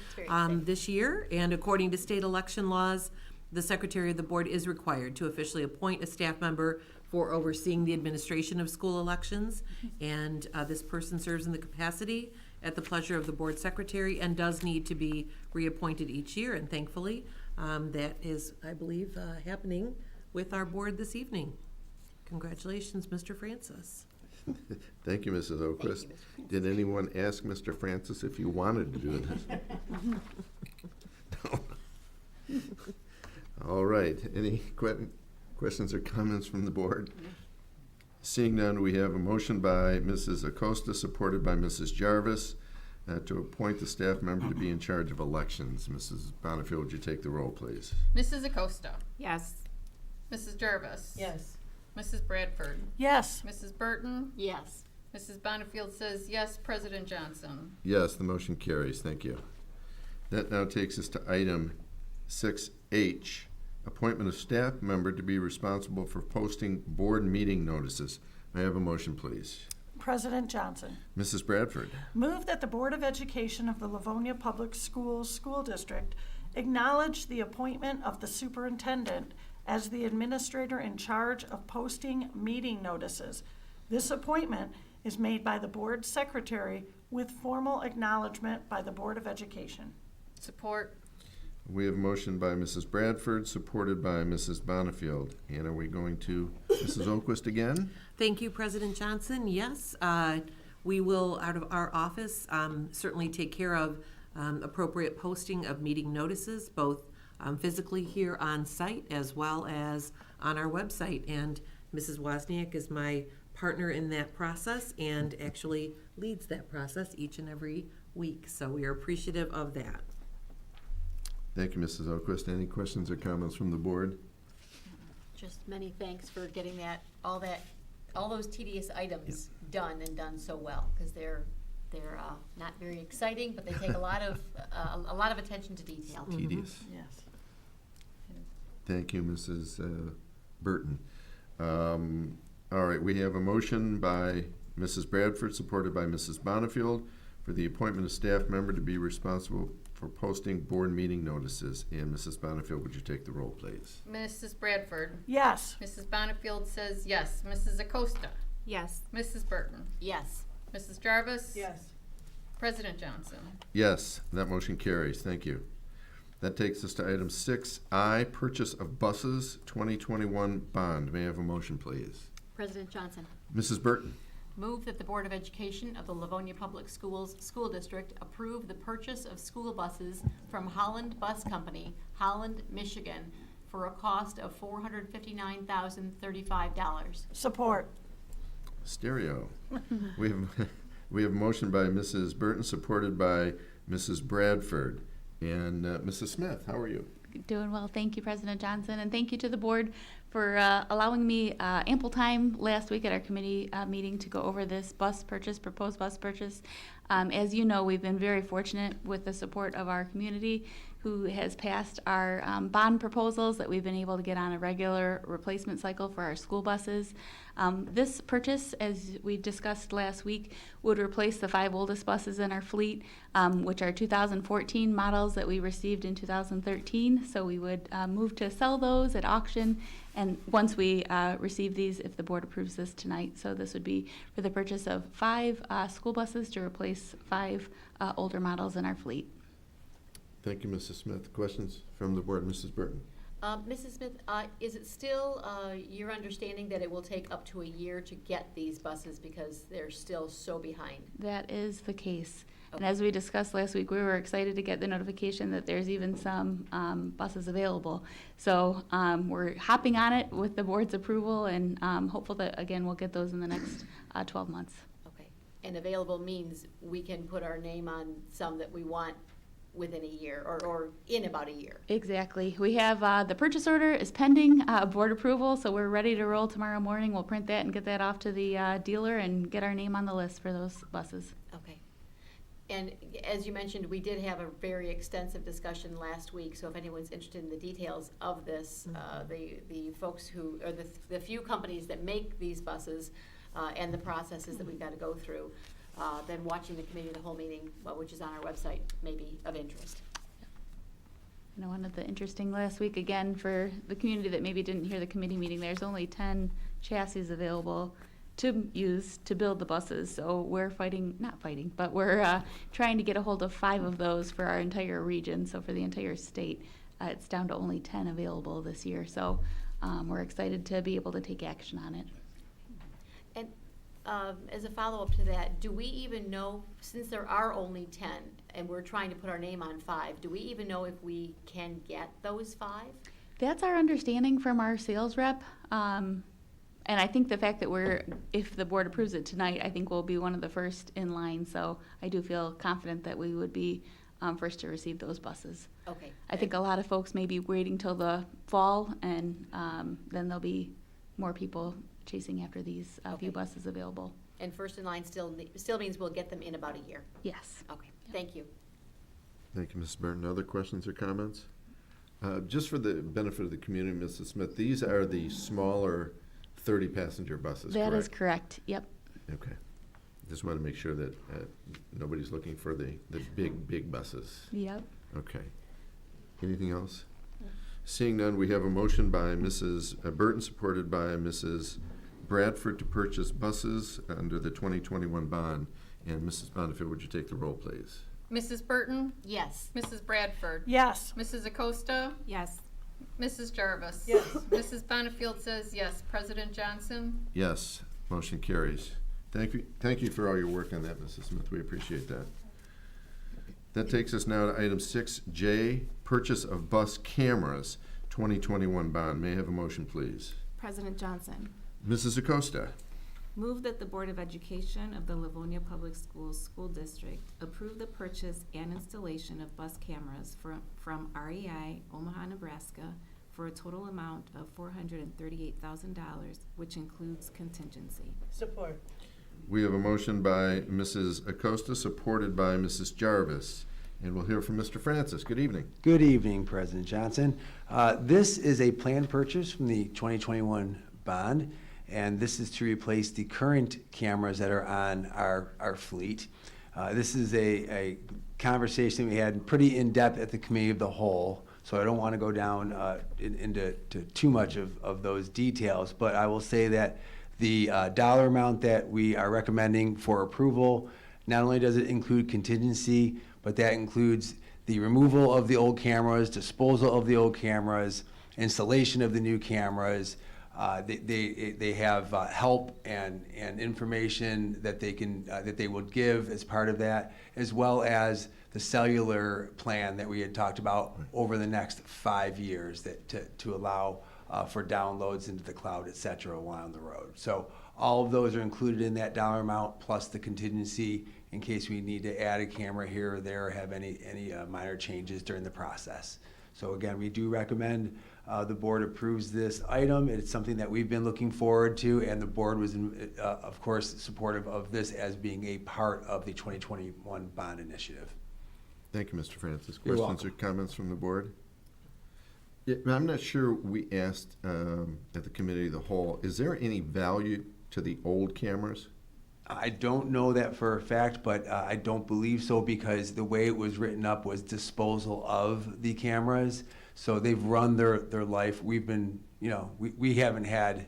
this year. And according to state election laws, the Secretary of the Board is required to officially appoint a staff member for overseeing the administration of school elections. And this person serves in the capacity at the pleasure of the Board Secretary and does need to be reappointed each year. And thankfully, that is, I believe, happening with our board this evening. Congratulations, Mr. Francis. Thank you, Mrs. Oquist. Did anyone ask Mr. Francis if you wanted to do this? No. All right. Any questions or comments from the board? Seeing none, we have a motion by Mrs. Acosta, supported by Mrs. Jarvis, to appoint the staff member to be in charge of elections. Mrs. Bonifield, would you take the roll, please? Mrs. Acosta? Yes. Mrs. Jarvis? Yes. Mrs. Bradford? Yes. Mrs. Burton? Yes. Mrs. Bonifield says yes. President Johnson? Yes, the motion carries. Thank you. That now takes us to item 6H, appointment of staff member to be responsible for posting board meeting notices. May I have a motion, please? President Johnson. Mrs. Bradford. Move that the Board of Education of the Livonia Public Schools School District acknowledge the appointment of the superintendent as the administrator in charge of posting meeting notices. This appointment is made by the board secretary with formal acknowledgement by the Board of Education. Support. We have a motion by Mrs. Bradford, supported by Mrs. Bonifield. And are we going to Mrs. Oquist again? Thank you, President Johnson. Yes, we will, out of our office, certainly take care of appropriate posting of meeting notices, both physically here on site as well as on our website. And Mrs. Wozniak is my partner in that process and actually leads that process each and every week. So we are appreciative of that. Thank you, Mrs. Oquist. Any questions or comments from the board? Just many thanks for getting all those tedious items done and done so well, because they're not very exciting, but they take a lot of attention to detail. Tedious. Yes. Thank you, Mrs. Burton. All right, we have a motion by Mrs. Bradford, supported by Mrs. Bonifield, for the appointment of staff member to be responsible for posting board meeting notices. And Mrs. Bonifield, would you take the roll, please? Mrs. Bradford? Yes. Mrs. Bonifield says yes. Mrs. Acosta? Yes. Mrs. Burton? Yes. Mrs. Jarvis? Yes. President Johnson? Yes, that motion carries. Thank you. That takes us to item 6I, purchase of buses 2021 bond. May I have a motion, please? President Johnson. Mrs. Burton. Move that the Board of Education of the Livonia Public Schools School District approve the purchase of school buses from Holland Bus Company, Holland, Michigan, for a cost of $459,035. Support. Stereo. We have a motion by Mrs. Burton, supported by Mrs. Bradford. And Mrs. Smith, how are you? Doing well. Thank you, President Johnson, and thank you to the board for allowing me ample time last week at our committee meeting to go over this proposed bus purchase. As you know, we've been very fortunate with the support of our community, who has passed our bond proposals that we've been able to get on a regular replacement cycle for our school buses. This purchase, as we discussed last week, would replace the 5 oldest buses in our fleet, which are 2014 models that we received in 2013. So we would move to sell those at auction, and once we receive these, if the board approves this tonight. So this would be for the purchase of 5 school buses to replace 5 older models in our fleet. Thank you, Mrs. Smith. Questions from the board? Mrs. Burton? Mrs. Smith, is it still your understanding that it will take up to a year to get these buses because they're still so behind? That is the case. And Okay. as we discussed last week, we were excited to get the notification that there's even some buses available. So we're hopping on it with the board's approval, and hopeful that, again, we'll get those in the next 12 months. Okay. And available means we can put our name on some that we want within a year or in about a year. Exactly. We have the purchase order is pending board approval, so we're ready to roll tomorrow morning. We'll print that and get that off to the dealer and get our name on the list for those buses. Okay. And as you mentioned, we did have a very extensive discussion last week, so if anyone's interested in the details of this, the folks who, or the few companies that make these buses and the processes that we've got to go through, then watching the committee of the whole meeting, which is on our website, may be of interest. I know one of the interesting last week, again, for the community that maybe didn't hear the committee meeting, there's only 10 chassis available to use to build the buses. So we're but we're trying to get a hold of 5 of those for our entire region. So for the entire state, it's down to only 10 available this year. So we're excited to be able to take action on it. And as a follow-up to that, do we even know, since there are only 10 and we're trying to put our name on 5, do we even know if we can get those 5? That's our understanding from our sales rep. And I think the fact that if the board approves it tonight, I think we'll be one of the first in line. So I do feel confident that we would be first to receive those buses. Okay. I think a lot of folks may be waiting till the fall, and then there'll be more people chasing after these few buses available. And first in line still means we'll get them in about a year? Yes. Okay, thank you. Thank you, Mrs. Burton. Other questions or comments? Just for the benefit of the community, Mrs. Smith, these are the smaller 30-passenger buses, correct? That is correct, yep. Okay. Just want to make sure that nobody's looking for the big buses. Yep. Okay. Anything else? Seeing none, we have a motion by Mrs. Burton, supported by Mrs. Bradford, to purchase buses under the 2021 bond. And Mrs. Bonnefield, would you take the roll, please? Mrs. Burton? Yes. Mrs. Bradford? Yes. Mrs. Acosta? Yes. Mrs. Jarvis? Yes. Mrs. Bonnefield says yes. President Johnson? Yes, motion carries. Thank you for all your work on that, Mrs. Smith. We appreciate that. That takes us now to item 6J, purchase of bus cameras, 2021 bond. May I have a motion, please? President Johnson, Mrs. Acosta. move that the Board of Education of the Livonia Public Schools School District approve the purchase and installation of bus cameras from REI, Omaha, Nebraska, for a total amount of $438,000, which includes contingency. Support. We have a motion by Mrs. Acosta, supported by Mrs. Jarvis. And we'll hear from Mr. Francis. Good evening. Good evening, President Johnson. This is a planned purchase from the 2021 bond, and this is to replace the current cameras that are on our fleet. This is a conversation we had pretty in-depth at the Committee of the Whole, so I don't want to go down into too much of those details, but I will say that the dollar amount that we are recommending for approval, not only does it include contingency, but that includes the removal of the old cameras, disposal of the old cameras, installation of the new cameras. They have help and information that they will give as part of that, as well as the cellular plan that we had talked about over the next 5 years to allow for downloads into the cloud, et cetera, along the road. So all of those are included in that dollar amount, plus the contingency in case we need to add a camera here or there or have any minor changes during the process. So again, we do recommend the board approves this item. It's something that we've been looking forward to, and the board was, of course, supportive of this as being a part of the 2021 bond initiative. Thank you, Mr. Francis. You're Questions or welcome. comments from the board? Yeah, I'm not sure we asked at the committee of the whole, is there any value to the old cameras? I don't know that for a fact, but I don't believe so, because the way it was written up was disposal of the cameras. So they've run their life. We've been, we haven't had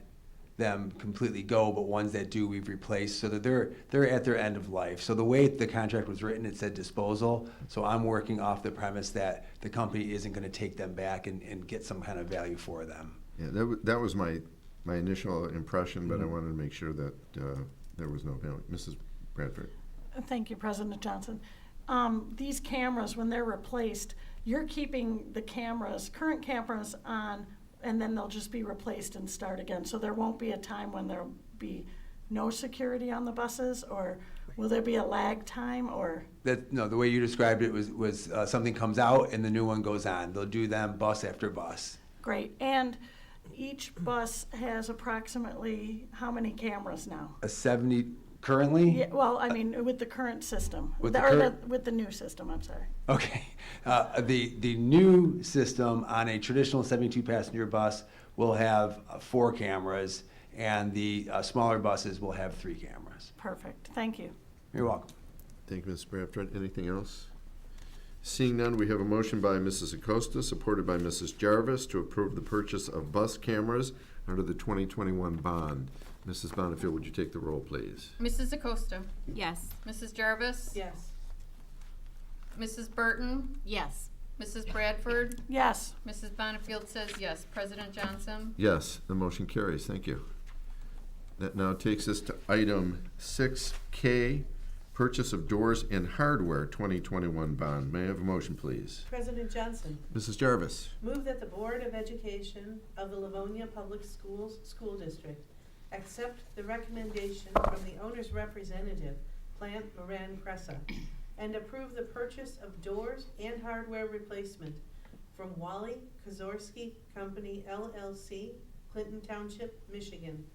them completely go, but ones that do, we've replaced, so that they're at their end of life. So the way the contract was written, it said disposal. So I'm working off the premise that the company isn't going to take them back and get some kind of value for them. Yeah, that was my initial impression, but I wanted to make sure that there was no value. Mrs. Bradford. Thank you, President Johnson. These cameras, when they're replaced, you're keeping the current cameras on, and then they'll just be replaced and start again. So there won't be a time when there'll be no security on the buses, or will there be a lag time, or? No, the way you described it was something comes out and the new one goes on. They'll do them bus after bus. Great. And each bus has approximately how many cameras now? A 70 currently? Yeah, well, I mean, with the current system, With the or current- with the new system, I'm sorry. Okay. The new system on a traditional 72 passenger bus will have 4 cameras, and the smaller buses will have 3 cameras. Perfect. Thank you. You're welcome. Thank you, Mrs. Bradford. Anything else? Seeing none, we have a motion by Mrs. Acosta, supported by Mrs. Jarvis, to approve the purchase of bus cameras under the 2021 bond. Mrs. Bonnefield, would you take the roll, please? Mrs. Acosta. Yes. Mrs. Jarvis. Yes. Mrs. Burton. Yes. Mrs. Bradford. Yes. Mrs. Bonnefield says yes. President Johnson. Yes, the motion carries. Thank you. That now takes us to item 6K, purchase of doors and hardware 2021 bond. May I have a motion, please? President Johnson, Mrs. Jarvis. move that the Board of Education of the Livonia Public Schools School District accept the recommendation from the owner's representative, Plant Moran Cressa, and approve the purchase of doors and hardware replacement from Wally Kozorski Company LLC, Clinton Township, Michigan,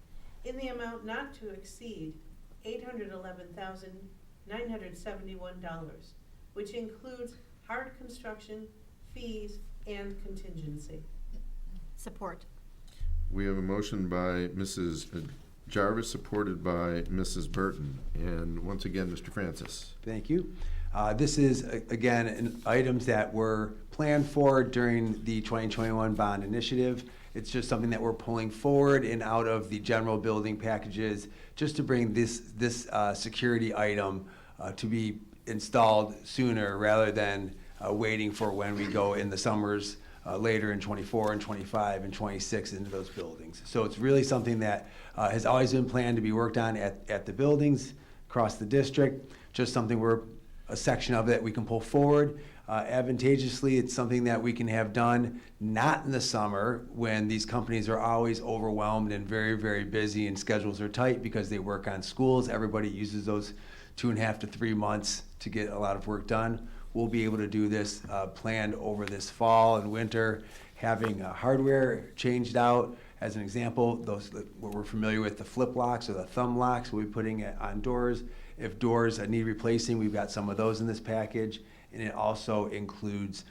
in the amount not to exceed $811,971, which includes hard construction, fees, and contingency. Support. We have a motion by Mrs. Jarvis, supported by Mrs. Burton. And once again, Mr. Francis. Thank you. This is, again, items that were planned for during the 2021 bond initiative. It's just something that we're pulling forward and out of the general building packages, just to bring this security item to be installed sooner, rather than waiting for when we go in the summers later in 24 and 25 and 26 into those buildings. So it's really something that has always been planned to be worked on at the buildings across the district. Just something a section of it we can pull forward. Advantageously, it's something that we can have done not in the summer, when these companies are always overwhelmed and very, very busy and schedules are tight because they work on schools. Everybody uses those 2.5 to 3 months to get a lot of work done. We'll be able to do this planned over this fall and winter, having hardware changed out. As an example, what we're familiar with, the flip locks or the thumb locks, we'll be putting it on doors. If doors need replacing, we've got some of those in this package. And it also includes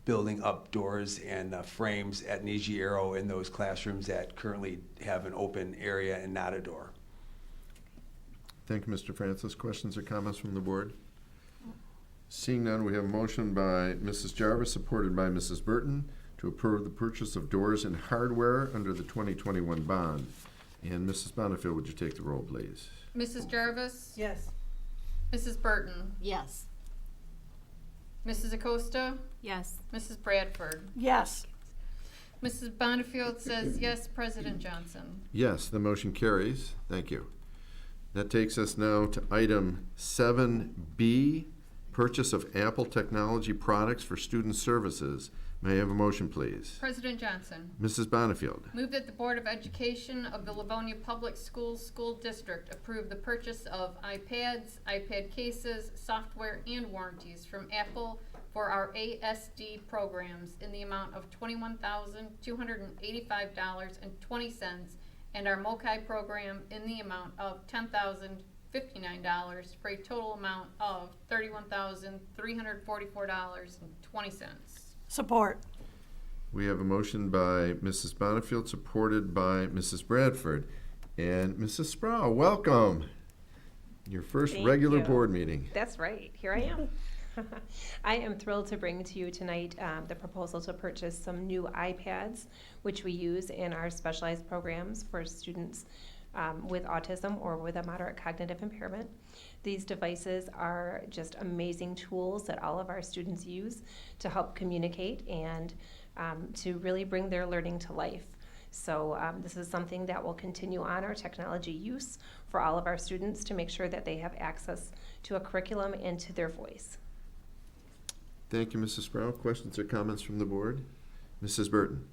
building up doors and frames at Niji Aero in those classrooms that currently have an open area and not a door. Thank you, Mr. Francis. Questions or comments from the board? Seeing none, we have a motion by Mrs. Jarvis, supported by Mrs. Burton, to approve the purchase of doors and hardware under the 2021 bond. And Mrs. Bonnefield, would you take the roll, please? Mrs. Jarvis. Yes. Mrs. Burton. Yes. Mrs. Acosta. Yes. Mrs. Bradford. Yes. Mrs. Bonnefield says yes. President Johnson. Yes, the motion carries. Thank you. That takes us now to item 7B, purchase of Apple technology products for student services. May I have a motion, please? President Johnson. Mrs. Bonnefield. Move that the Board of Education of the Livonia Public Schools School District approve the purchase of iPads, iPad cases, software, and warranties from Apple for our ASD programs in the amount of $21,285.20, and our MOCI program in the amount of $10,059 for a total amount of $31,344.20. Support. We have a motion by Mrs. Bonnefield, supported by Mrs. Bradford. And Mrs. Sproul, welcome. Your first Thank regular you. board meeting. That's right, here I am. I am thrilled to bring to you tonight the proposal to purchase some new iPads, which we use in our specialized programs for students with autism or with a moderate cognitive impairment. These devices are just amazing tools that all of our students use to help communicate and to really bring their learning to life. So this is something that will continue on our technology use for all of our students to make sure that they have access to a curriculum and to their voice. Thank you, Mrs. Sproul. Questions or comments from the board? Mrs. Burton.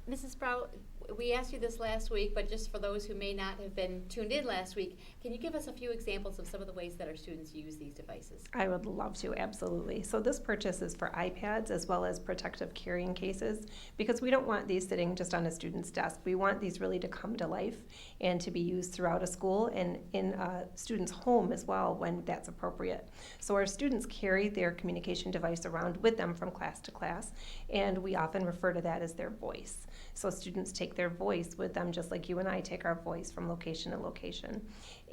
Mrs. Sprout, we asked you this last week, but just for those who may not have been tuned in last week, can you give us a few examples of some of the ways that our students use these devices? I would love to, absolutely. So this purchase is for iPads as well as protective carrying cases, because we don't want these sitting just on a student's desk. We want these really to come to life and to be used throughout a school and in a student's home as well when that's appropriate. So our students carry their communication device around with them from class to class, and we often refer to that as their voice. So students take their voice with them just like you and I take our voice from location to location.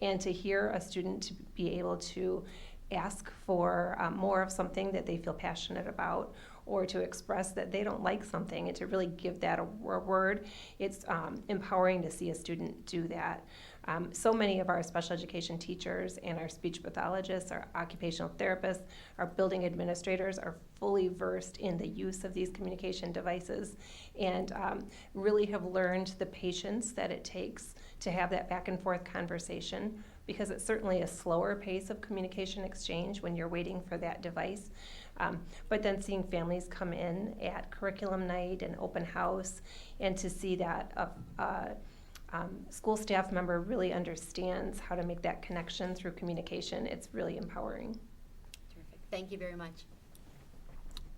And to hear a student to be able to ask for more of something that they feel passionate about, or to express that they don't like something, and to really give that a word, it's empowering to see a student do that. So many of our special education teachers and our speech pathologists, our occupational therapists, our building administrators are fully versed in the use of these communication devices, and really have learned the patience that it takes to have that back and forth conversation, because it's certainly a slower pace of communication exchange when you're waiting for that device. But then seeing families come in at curriculum night and open house, and to see that school staff member really understands how to make that connection through communication, it's really empowering. Terrific. Thank you very much.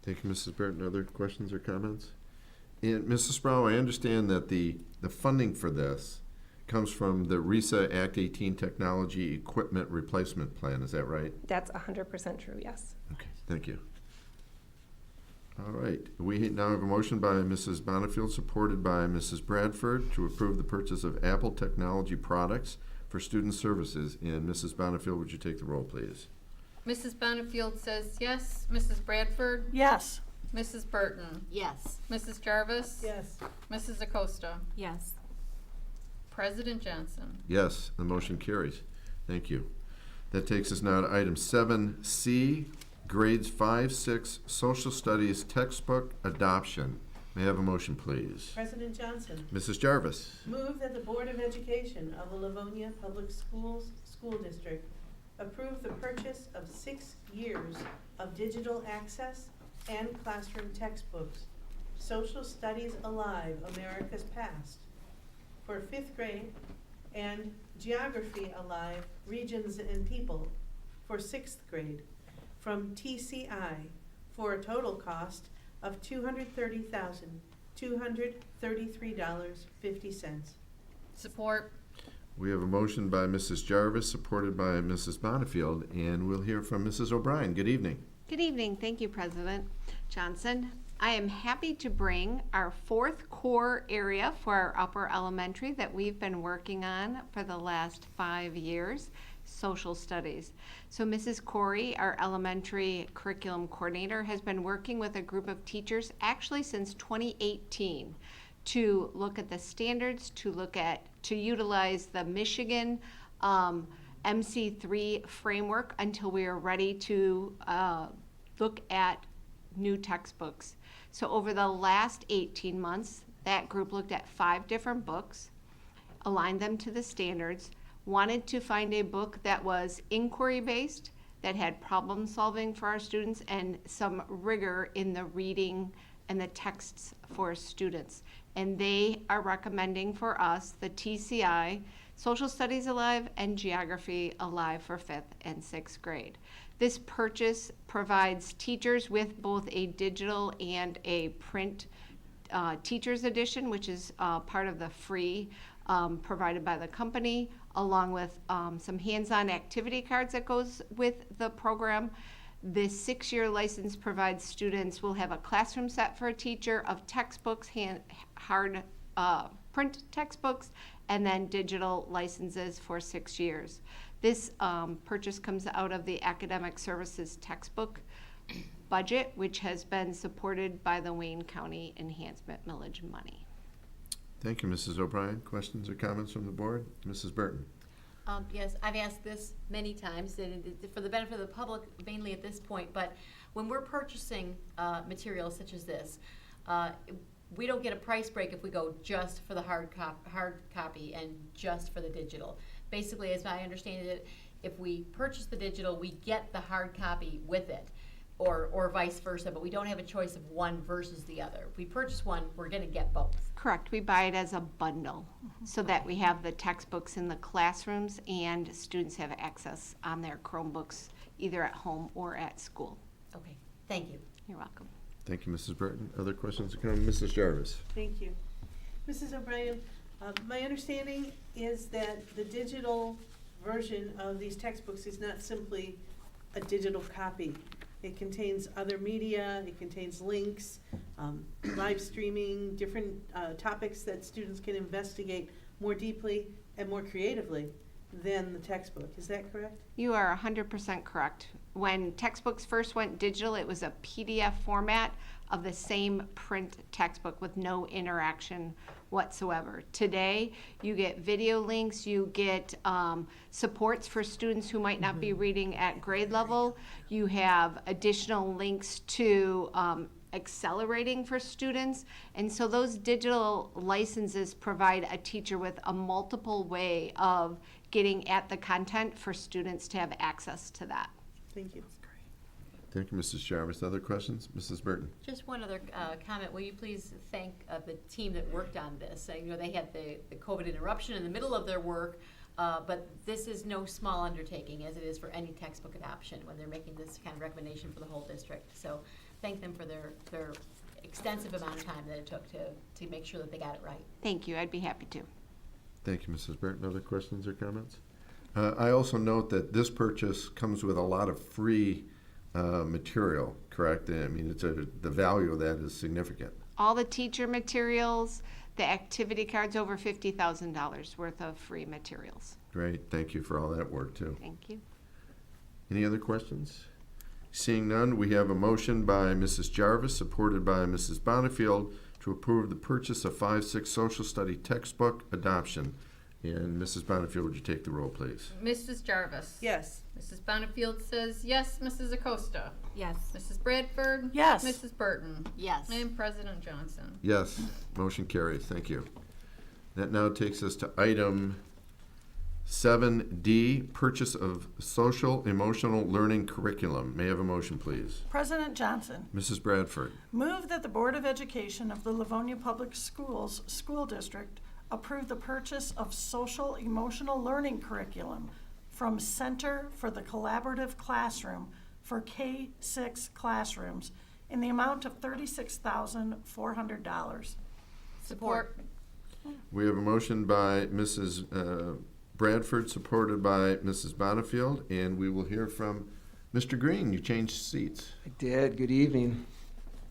Thank you, Mrs. Burton. Other questions or comments? And Mrs. Sproul, I understand that the funding for this comes from the RESA Act 18 Technology Equipment Replacement Plan. Is that right? That's 100% true, yes. Okay, thank you. All right, we now have a motion by Mrs. Bonnefield, supported by Mrs. Bradford, to approve the purchase of Apple technology products for student services. And Mrs. Bonnefield, would you take the roll, please? Mrs. Bonnefield says yes. Mrs. Bradford? Yes. Mrs. Burton? Yes. Mrs. Jarvis? Yes. Mrs. Acosta? Yes. President Johnson? Yes, the motion carries. Thank you. That takes us now to item 7C, grades 5-6 social studies textbook adoption. May I have a motion, please? President Johnson, Mrs. Jarvis. move that the Board of Education of the Livonia Public Schools School District approve the purchase of 6 years of digital access and classroom textbooks, Social Studies Alive, America's Past, for 5th grade, and Geography Alive, Regions and People, for 6th grade, from TCI, for a total cost of $230,233.50. Support. We have a motion by Mrs. Jarvis, supported by Mrs. Bonnefield, and we'll hear from Mrs. O'Brien. Good evening. Good evening. Thank you, President Johnson. I am happy to bring our 4th core area for our upper elementary that we've been working on for the last 5 years, social studies. So Mrs. Corey, our elementary curriculum coordinator, has been working with a group of teachers actually since 2018 to look at the standards, to utilize the Michigan MC3 framework until we are ready to look at new textbooks. So over the last 18 months, that group looked at 5 different books, aligned them to the standards, wanted to find a book that was inquiry-based, that had problem solving for our students, and some rigor in the reading and the texts for students. And they are recommending for us the TCI Social Studies Alive, and Geography Alive for 5th and 6th grade. This purchase provides teachers with both a digital and a print teacher's edition, which is part of the free provided by the company, along with some hands-on activity cards that goes with the program. This 6-year license provides students will have a classroom set for a teacher of textbooks, hard print textbooks, and then digital licenses for 6 years. This purchase comes out of the Academic Services textbook budget, which has been supported by the Wayne County Enhancement Millage money. Thank you, Mrs. O'Brien. Questions or comments from the board? Mrs. Burton? Yes, I've asked this many times, and for the benefit of the public mainly at this point, but when we're purchasing materials such as this, we don't get a price break if we go just for the hard copy and just for the digital. Basically, as I understand it, if we purchase the digital, we get the hard copy with it, or vice versa, but we don't have a choice of one versus the other. If we purchase one, we're gonna get both. Correct. We buy it as a bundle so that we have the textbooks in the classrooms and students have access on their Chromebooks either at home or at school. Okay, thank you. You're welcome. Thank you, Mrs. Burton. Other questions or comments? Mrs. Jarvis? Thank you. Mrs. O'Brien, my understanding is that the digital version of these textbooks is not simply a digital copy. It contains other media, it contains links, live streaming, different topics that students can investigate more deeply and more creatively than the textbook. Is that correct? You are 100% correct. When textbooks first went digital, it was a PDF format of the same print textbook with no interaction whatsoever. Today, you get video links, you get supports for students who might not be reading at grade level. You have additional links to accelerating for students. And so those digital licenses provide a teacher with a multiple way of getting at the content for students to have access to that. Thank you. Thank you, Mrs. Jarvis. Other questions? Mrs. Burton? Just one other comment. Will you please thank the team that worked on this? You know, they had the COVID interruption in the middle of their work, but this is no small undertaking, as it is for any textbook adoption when they're making this kind of recommendation for the whole district. So thank them for their extensive amount of time that it took to make sure that they got it right. Thank you. I'd be happy to. Thank you, Mrs. Burton. Other questions or comments? I also note that this purchase comes with a lot of free material, correct? I mean, the value of that is significant. All the teacher materials, the activity cards, over $50,000 worth of free materials. Great. Thank you for all that work, too. Thank you. Any other questions? Seeing none, we have a motion by Mrs. Jarvis, supported by Mrs. Bonifield, to approve the purchase of 5-6 social study textbook adoption. And Mrs. Bonifield, would you take the roll, please? Mrs. Jarvis. Yes. Mrs. Bonifield says yes. Mrs. Acosta. Yes. Mrs. Bradford. Yes. Mrs. Burton. Yes. And President Johnson. Yes, motion carries. Thank you. That now takes us to item 7D, purchase of social emotional learning curriculum. May I have a motion, please? President Johnson, Mrs. Bradford. move that the Board of Education of the Livonia Public Schools School District approve the purchase of social emotional learning curriculum from Center for the Collaborative Classroom for K-6 classrooms in the amount of $36,400. Support. We have a motion by Mrs. Bradford, supported by Mrs. Bonifield, and we will hear from Mr. Green. You changed seats. I did. Good evening.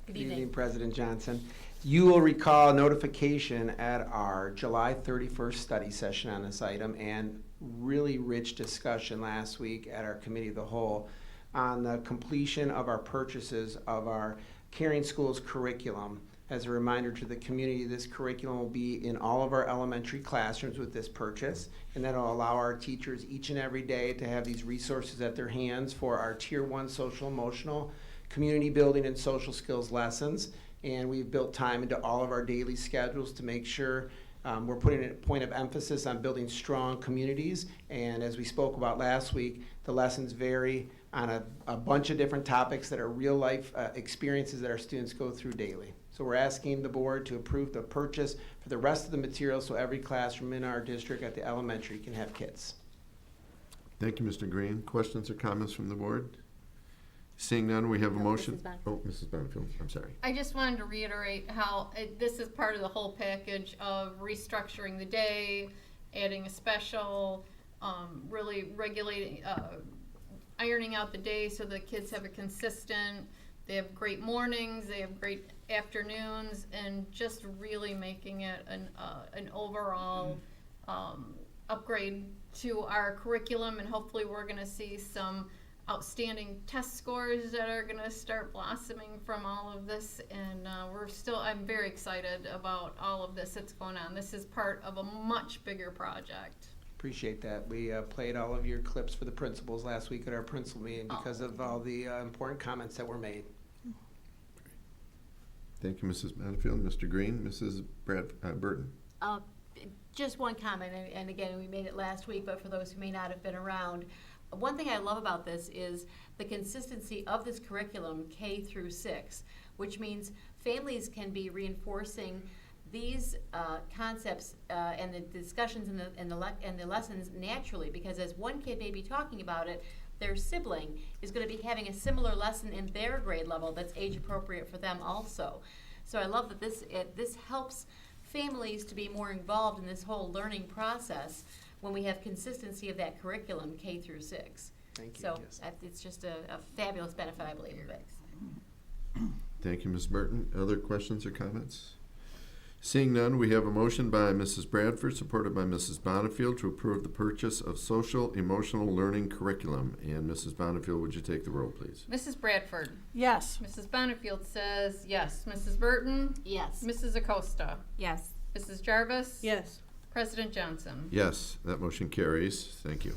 Good evening. President Johnson. You will recall a notification at our July 31st study session on this item and really rich discussion last week at our Committee of the Whole on the completion of our purchases of our Caring Schools curriculum. As a reminder to the community, this curriculum will be in all of our elementary classrooms with this purchase, and that'll allow our teachers each and every day to have these resources at their hands for our Tier 1 social emotional, community building, and social skills lessons. And we've built time into all of our daily schedules to make sure we're putting a point of emphasis on building strong communities. And as we spoke about last week, the lessons vary on a bunch of different topics that are real life experiences that our students go through daily. So So we're asking the board to approve the purchase for the rest of the materials so every classroom in our district at the elementary can have kits. Thank you, Mr. Green. Questions or comments from the board? Seeing none, we have a motion. Mrs. Bonnefield. Oh, Mrs. Bonnefield, I'm sorry. I just wanted to reiterate how this is part of the whole package of restructuring the day, adding a special, really regulating, ironing out the day so the kids have a consistent, they have great mornings, they have great afternoons, and just really making it an overall upgrade to our curriculum, and hopefully we're gonna see some outstanding test scores that are gonna start blossoming from all of this, and I'm very excited about all of this that's going on. This is part of a much bigger project. Appreciate that. We played all of your clips for the principals last week at our principal meeting because of all the important comments that were made. Thank you, Mrs. Bonnefield. Mr. Green, Mrs. Burton. Just one comment, and again, we made it last week, but for those who may not have been around, one thing I love about this is the consistency of this curriculum K through 6, which means families can be reinforcing these concepts and the discussions and the lessons naturally, because as one kid may be talking about it, their sibling is going to be having a similar lesson in their grade level that's age appropriate for them also. So I love that this helps families to be more involved in this whole learning process when we have consistency of that curriculum K through 6. Thank you. So Yes. it's just a fabulous benefit, I believe, of it. Thank you, Ms. Burton. Other questions or comments? Seeing none, we have a motion by Mrs. Bradford, supported by Mrs. Bonnefield, to approve the purchase of social emotional learning curriculum. And Mrs. Bonnefield, would you take the roll, please? Mrs. Bradford. Yes. Mrs. Bonnefield says yes. Mrs. Burton. Yes. Mrs. Acosta. Yes. Mrs. Jarvis. Yes. President Johnson. Yes, that motion carries. Thank you.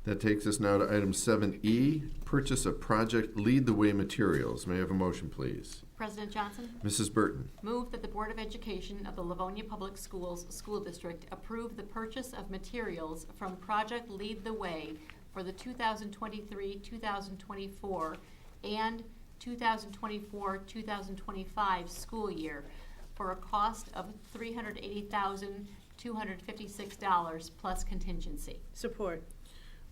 That takes us now to item 7E, purchase of project Lead the Way materials. May I have a motion, please? President Johnson, Mrs. Burton. move that the Board of Education of the Livonia Public Schools School District approve the purchase of materials from Project Lead the Way for the 2023-2024 and 2024-2025 school year for a cost of $380,256 plus contingency. Support.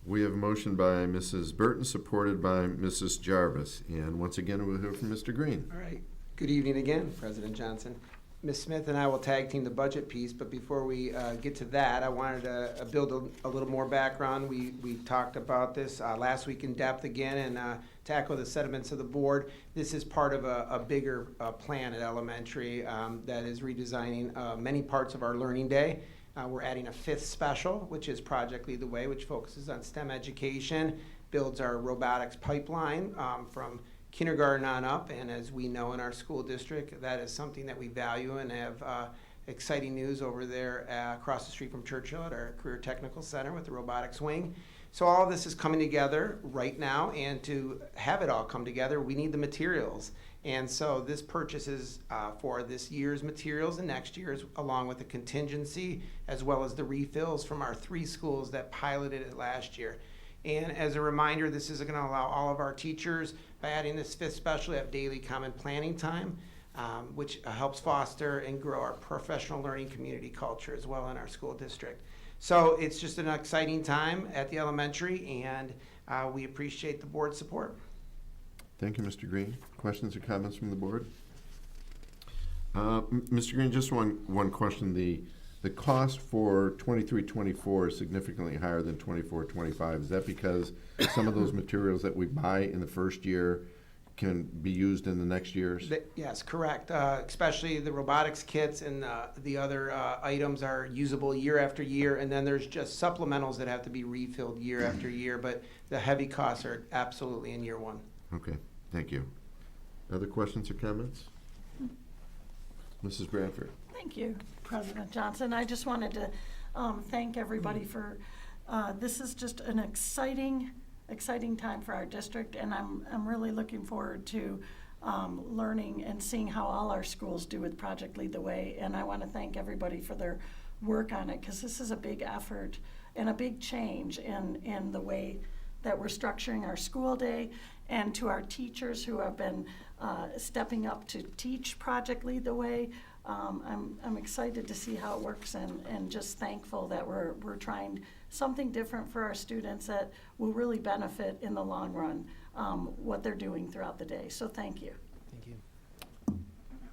We have a motion by Mrs. Burton, supported by Mrs. Jarvis. And once again, we'll hear from Mr. Green. All right. Good evening again, President Johnson. Ms. Smith and I will tag team the budget piece, but before we get to that, I wanted to build a little more background. We talked about this last week in depth again, and to echo the sentiments of the board, this is part of a bigger plan at elementary that is redesigning many parts of our learning day. We're adding a 5th special, which is Project Lead the Way, which focuses on STEM education, builds our robotics pipeline from kindergarten on up, and as we know in our school district, that is something that we value and have exciting news over there across the street from Churchill at our Career Technical Center with the robotics wing. So all of this is coming together right now, and to have it all come together, we need the materials. And so this purchase is for this year's materials and next year's, along with the contingency, as well as the refills from our 3 schools that piloted it last year. And as a reminder, this is going to allow all of our teachers, by adding this 5th special, to have daily common planning time, which helps foster and grow our professional learning community culture as well in our school district. So it's just an exciting time at the elementary, and we appreciate the board's support. Thank you, Mr. Green. Questions or comments from the board? Mr. Green, just one question. The cost for 23-24 is significantly higher than 24-25. Is that because some of those materials that we buy in the first year can be used in the next years? Yes, correct. Especially the robotics kits and the other items are usable year after year, and then there's just supplementals that have to be refilled year after year, but the heavy costs are absolutely in year 1. Okay, thank you. Other questions or comments? Mrs. Bradford. Thank you, President Johnson. I just wanted to thank everybody for, this is just an exciting time for our district, and I'm really looking forward to learning and seeing how all our schools do with Project Lead the Way. And I want to thank everybody for their work on it, because this is a big effort and a big change in the way that we're structuring our school day, and to our teachers who have been stepping up to teach Project Lead the Way. I'm excited to see how it works, and just thankful that we're trying something different for our students that will really benefit in the long run, what they're doing throughout the day. So thank you. Thank you.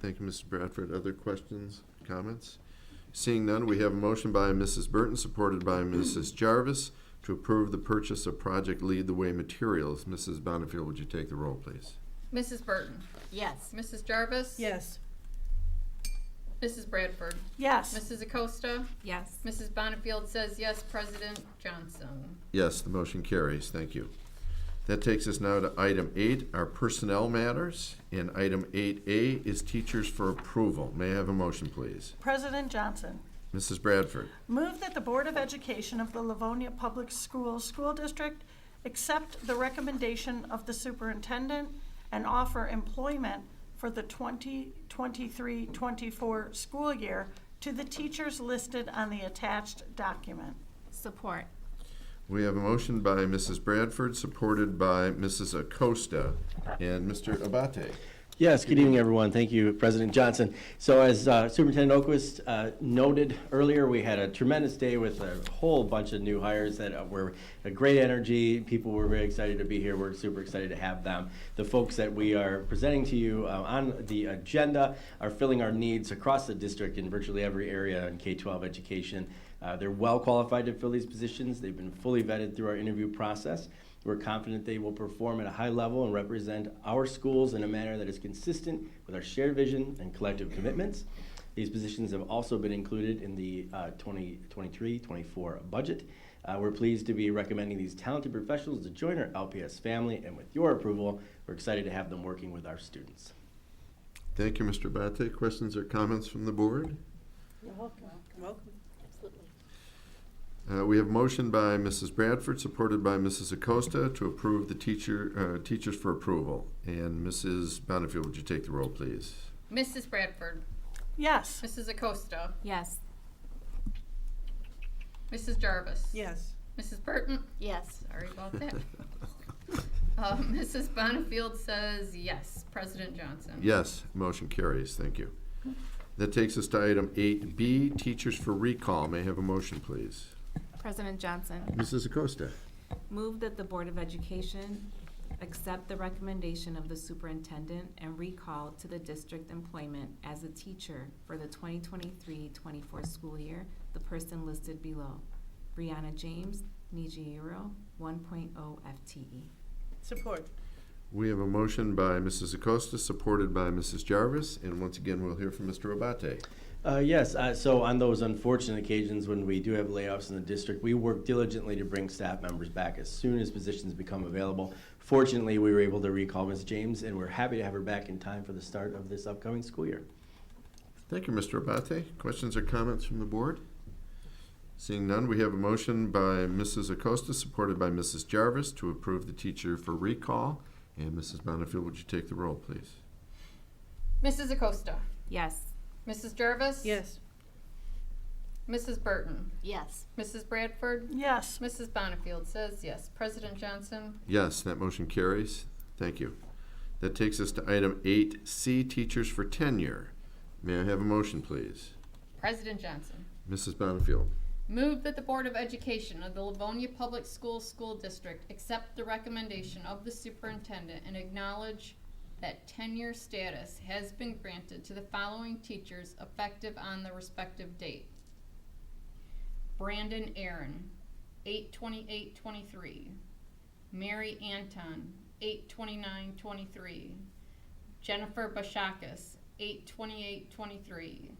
Thank you, Mrs. Bradford. Other questions, comments? Seeing none, we have a motion by Mrs. Burton, supported by Mrs. Jarvis, to approve the purchase of Project Lead the Way materials. Mrs. Bonnefield, would you take the roll, please? Mrs. Burton. Yes. Mrs. Jarvis. Yes. Mrs. Bradford. Yes. Mrs. Acosta. Yes. Mrs. Bonnefield says yes. President Johnson. Yes, the motion carries. Thank you. That takes us now to item 8, our personnel matters. And item 8A is teachers for approval. May I have a motion, please? President Johnson. Mrs. Bradford. Move that the Board of Education of the Livonia Public Schools School District accept the recommendation of the superintendent and offer employment for the 2023-24 school year to the teachers listed on the attached document. Support. We have a motion by Mrs. Bradford, supported by Mrs. Acosta. And Mr. Abate. Yes, good evening, everyone. Thank you, President Johnson. So as Superintendent Oquist noted earlier, we had a tremendous day with a whole bunch of new hires that were a great energy. People were very excited to be here. We're super excited to have them. The folks that we are presenting to you on the agenda are filling our needs across the district in virtually every area in K-12 education. They're well qualified to fill these positions. They've been fully vetted through our interview process. We're confident they will perform at a high level and represent our schools in a manner that is consistent with our shared vision and collective commitments. These positions have also been included in the 2023-24 budget. We're pleased to be recommending these talented professionals to join our LPS family, and with your approval, we're excited to have them working with our students. Thank you, Mr. Abate. Questions or comments from the board? You're welcome. Welcome. Absolutely. We have a motion by Mrs. Bradford, supported by Mrs. Acosta, to approve the teachers for approval. And Mrs. Bonnefield, would you take the roll, please? Mrs. Bradford. Yes. Mrs. Acosta. Yes. Mrs. Jarvis. Yes. Mrs. Burton. Yes. Sorry about that. Mrs. Bonnefield says yes. President Johnson. Yes, motion carries. Thank you. That takes us to item 8B, teachers for recall. May I have a motion, please? President Johnson. Mrs. Acosta. Move that the Board of Education accept the recommendation of the superintendent and recall to the district employment as a teacher for the 2023-24 school year the person listed below. Brianna James, Nijiro, 1.0 FTE. Support. We have a motion by Mrs. Acosta, supported by Mrs. Jarvis, and once again, we'll hear from Mr. Abate. Yes, so on those unfortunate occasions when we do have layoffs in the district, we work diligently to bring staff members back as soon as positions become available. Fortunately, we were able to recall Ms. James, and we're happy to have her back in time for the start of this upcoming school year. Thank you, Mr. Abate. Questions or comments from the board? Seeing none, we have a motion by Mrs. Acosta, supported by Mrs. Jarvis, to approve the teacher for recall. And Mrs. Bonnefield, would you take the roll, please? Mrs. Acosta. Yes. Mrs. Jarvis. Yes. Mrs. Burton. Yes. Mrs. Bradford. Yes. Mrs. Bonnefield says yes. President Johnson. Yes, that motion carries. Thank you. That takes us to item 8C, teachers for tenure. May I have a motion, please? President Johnson. Mrs. Bonnefield. Move that the Board of Education of the Livonia Public Schools School District accept the recommendation of the superintendent and acknowledge that tenure status has been granted to the following teachers effective on the respective date. Brandon Aaron, 8/28/23. Mary Anton, 8/29/23. Jennifer Bashakis, 8/28/23.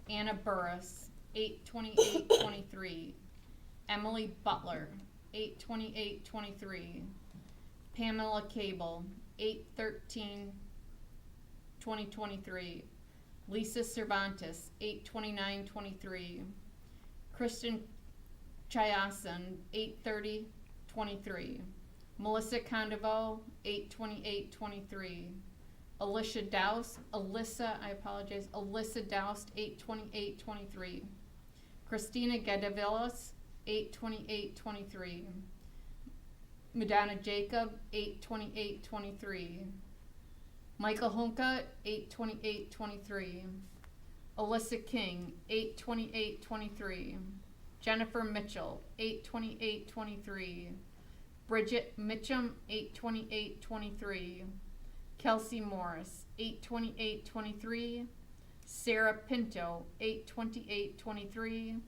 Anna Burris, 8/28/23. Emily Butler, 8/28/23. Pamela Cable, 8/13/2023. Lisa Cervantes, 8/29/23. Kristen Chayasan, 8/30/23. Melissa Condovo, 8/28/23. Alyssa Doust, Alyssa Doust, 8/28/23. Christina Gadavilas, 8/28/23. Madonna Jacob, 8/28/23. Michael Hunka, 8/28/23. Alyssa King, 8/28/23. Jennifer Mitchell, 8/28/23. Bridget Mitchum, 8/28/23. Kelsey Morris, 8/28/23. Sarah Pinto, 8/28/23.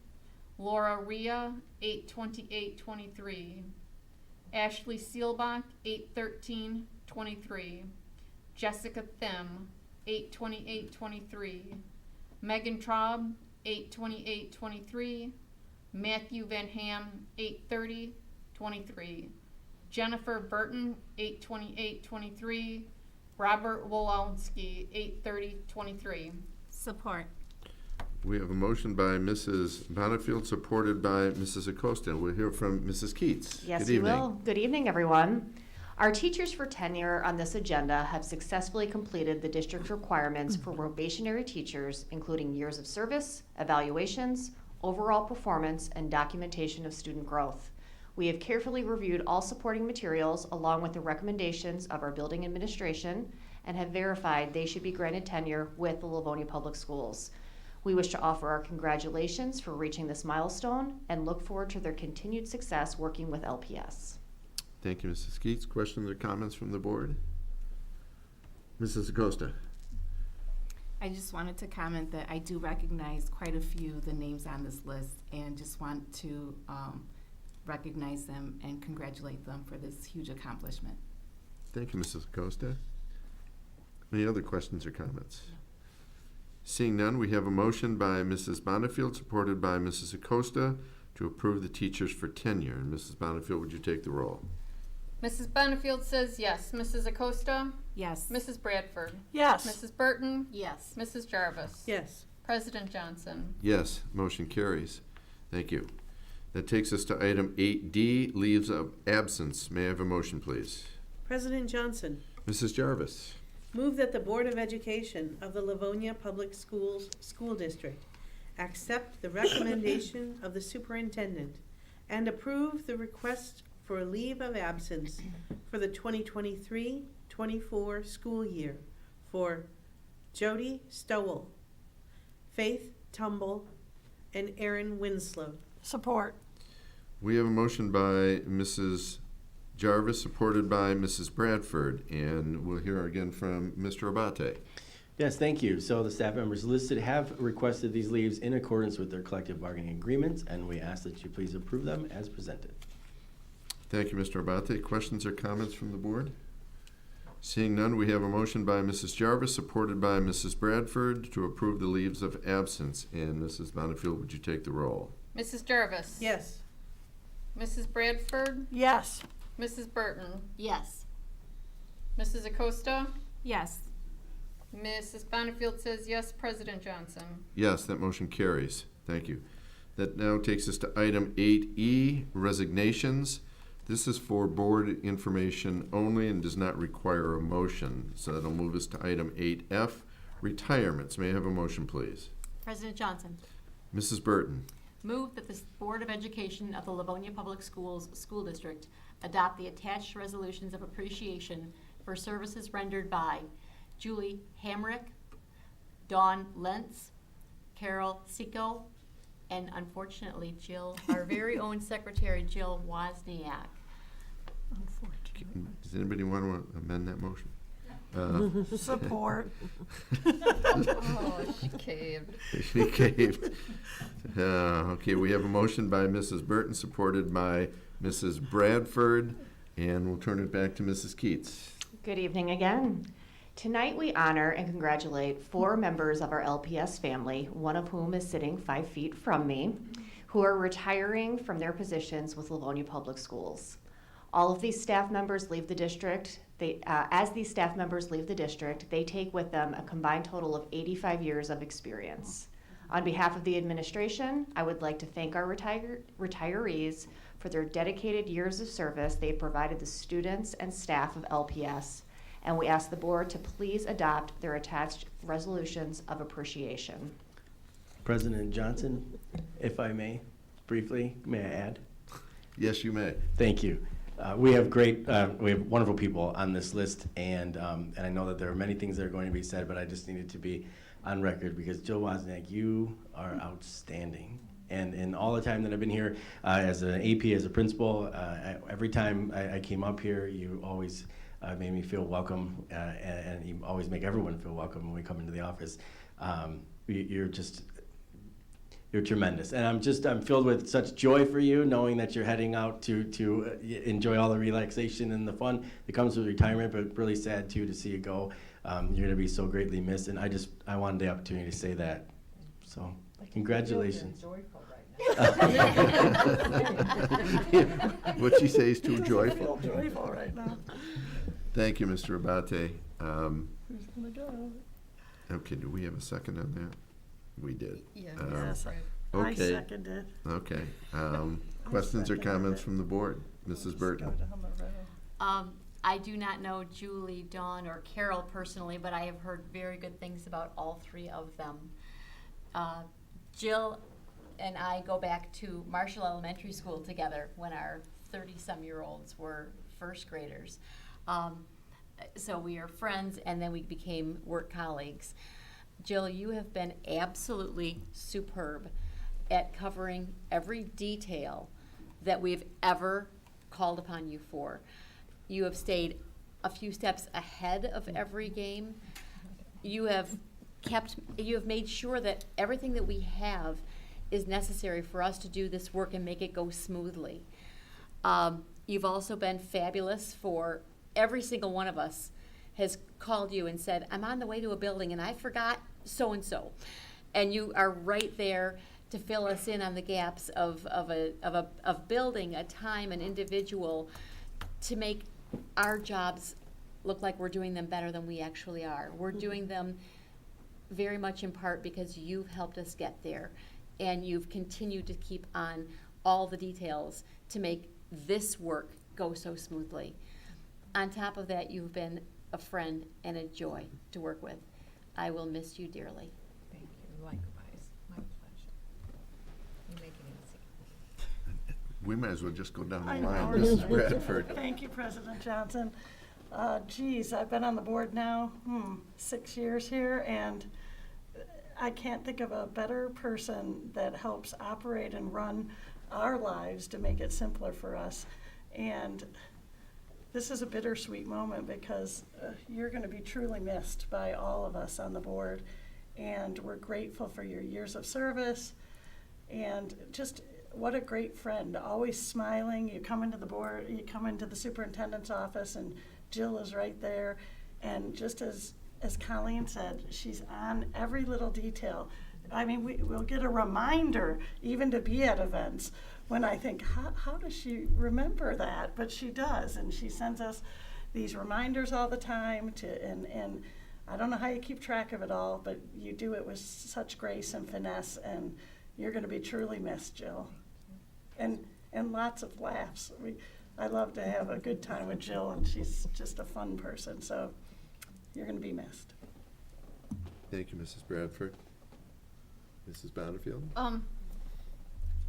Laura Rhea, 8/28/23. Ashley Seelbach, 8/13/23. Jessica Thiem, 8/28/23. Megan Traub, 8/28/23. Matthew Van Ham, 8/30/23. Jennifer Burton, 8/28/23. Robert Wolowski, 8/30/23. Support. We have a motion by Mrs. Bonnefield, supported by Mrs. Acosta. We'll hear from Mrs. Keats. Yes, Good you evening. will. Good evening, everyone. Our teachers for tenure on this agenda have successfully completed the district's requirements for probationary teachers, including years of service, evaluations, overall performance, and documentation of student growth. We have carefully reviewed all supporting materials along with the recommendations of our building administration and have verified they should be granted tenure with the Livonia Public Schools. We wish to offer our congratulations for reaching this milestone and look forward to their continued success working with LPS. Thank you, Mrs. Keats. Questions or comments from the board? Mrs. Acosta. I just wanted to comment that I do recognize quite a few of the names on this list and just want to recognize them and congratulate them for this huge accomplishment. Thank you, Mrs. Acosta. Any other questions or comments? Seeing none, we have a motion by Mrs. Bonnefield, supported by Mrs. Acosta, to approve the teachers for tenure. And Mrs. Bonnefield, would you take the roll? Mrs. Bonnefield says yes. Mrs. Acosta? Yes. Mrs. Bradford? Yes. Mrs. Burton? Yes. Mrs. Jarvis? Yes. President Johnson? Yes, motion carries. Thank you. That takes us to item 8D, leaves of absence. May I have a motion, please? President Johnson, Mrs. Jarvis. move that the Board of Education of the Livonia Public Schools School District accept the recommendation of the superintendent and approve the request for a leave of absence for the 2023-24 school year for Jody Stowell, Faith Tumble, and Aaron Winslow. Support. We have a motion by Mrs. Jarvis, supported by Mrs. Bradford, and we'll hear again from Mr. Abate. Yes, thank you. So the staff members listed have requested these leaves in accordance with their collective bargaining agreements, and we ask that you please approve them as presented. Thank you, Mr. Abate. Questions or comments from the board? Seeing none, we have a motion by Mrs. Jarvis, supported by Mrs. Bradford, to approve the leaves of absence. And Mrs. Bonnefield, would you take the roll? Mrs. Jarvis? Yes. Mrs. Bradford? Yes. Mrs. Burton? Yes. Mrs. Acosta? Yes. Mrs. Bonnefield says yes. President Johnson? Yes, that motion carries. Thank you. That now takes us to item 8E, resignations. This is for board information only and does not require a motion. So that'll move us to item 8F, retirements. May I have a motion, please? President Johnson, Mrs. Burton. move that the Board of Education of the Livonia Public Schools School District adopt the attached resolutions of appreciation for services rendered by Julie Hamrick, Dawn Lentz, Carol Sicko, and unfortunately Jill, our very own secretary, Jill Wozniak. Does anybody want to amend that motion? Support. Oh, she caved. She caved. Okay, we have a motion by Mrs. Burton, supported by Mrs. Bradford, and we'll turn it back to Mrs. Keats. Good evening again. Tonight we honor and congratulate 4 members of our LPS family, one of whom is sitting 5 feet from me, who are retiring from their positions with Livonia Public Schools. All of these staff members leave the district. As these staff members leave the district, they take with them a combined total of 85 years of experience. On behalf of the administration, I would like to thank our retirees for their dedicated years of service they've provided the students and staff of LPS, and we ask the board to please adopt their attached resolutions of appreciation. President Johnson, if I may, briefly, may I add? Yes, you may. Thank you. we have we have wonderful people on this list, and I know that there are many things that are going to be said, but I just needed to be on record because Jill Wozniak, you are outstanding. And in all the time that I've been here as an AP, as a principal, every time I came up here, you always made me feel welcome, and you always make everyone feel welcome when we come into the office. You're tremendous, and I'm filled with such joy for you, knowing that you're heading out to enjoy all the relaxation and the fun that comes with retirement. But really sad too to see you go. You're gonna be so greatly missed, and I wanted the opportunity to say that. So congratulations. What she says is too joyful. Joyful right now. Thank you, Mr. Abate. Who's gonna go? Okay, do we have a second on that? We did. Yeah. Yes, I Okay. seconded. Okay. Questions or comments from the board? Mrs. Burton? I do not know Julie, Dawn, or Carol personally, but I have heard very good things about all three of them. Jill and I go back to Marshall Elementary School together when our 30-some-year-olds were first graders. So we are friends, and then we became work colleagues. Jill, you have been absolutely superb at covering every detail that we've ever called upon you for. You have stayed a few steps ahead of every game. You have made sure that everything that we have is necessary for us to do this work and make it go smoothly. You've also been fabulous for every single one of us has called you and said, I'm on the way to a building and I forgot so-and-so. And you are right there to fill us in on the gaps of building a time, an individual, to make our jobs look like we're doing them better than we actually are. We're doing them very much in part because you've helped us get there, and you've continued to keep on all the details to make this work go so smoothly. On top of that, you've been a friend and a joy to work with. I will miss you dearly. Thank you, likewise, my pleasure. You make it easy. We might as well just go down the I line. know. Mrs. Bradford. Thank you, President Johnson. Geez, I've been on the board now, 6 years here, and I can't think of a better person that helps operate and run our lives to make it simpler for us. And this is a bittersweet moment because you're going to be truly missed by all of us on the board, and we're grateful for your years of service, and just what a great friend, always smiling. You come into the board, you come into the superintendent's office, and Jill is right there, and just as Colleen said, she's on every little detail. I mean, we'll get a reminder even to be at events when I think, how does she remember that? But she does, and she sends us these reminders all the time and I don't know how you keep track of it all, but you do it with such grace and finesse, and you're going to be truly missed, Jill. And lots of laughs. I love to have a good time with Jill, and she's just a fun person, so you're going to be missed. Thank you, Mrs. Bradford. Mrs. Bonnefield?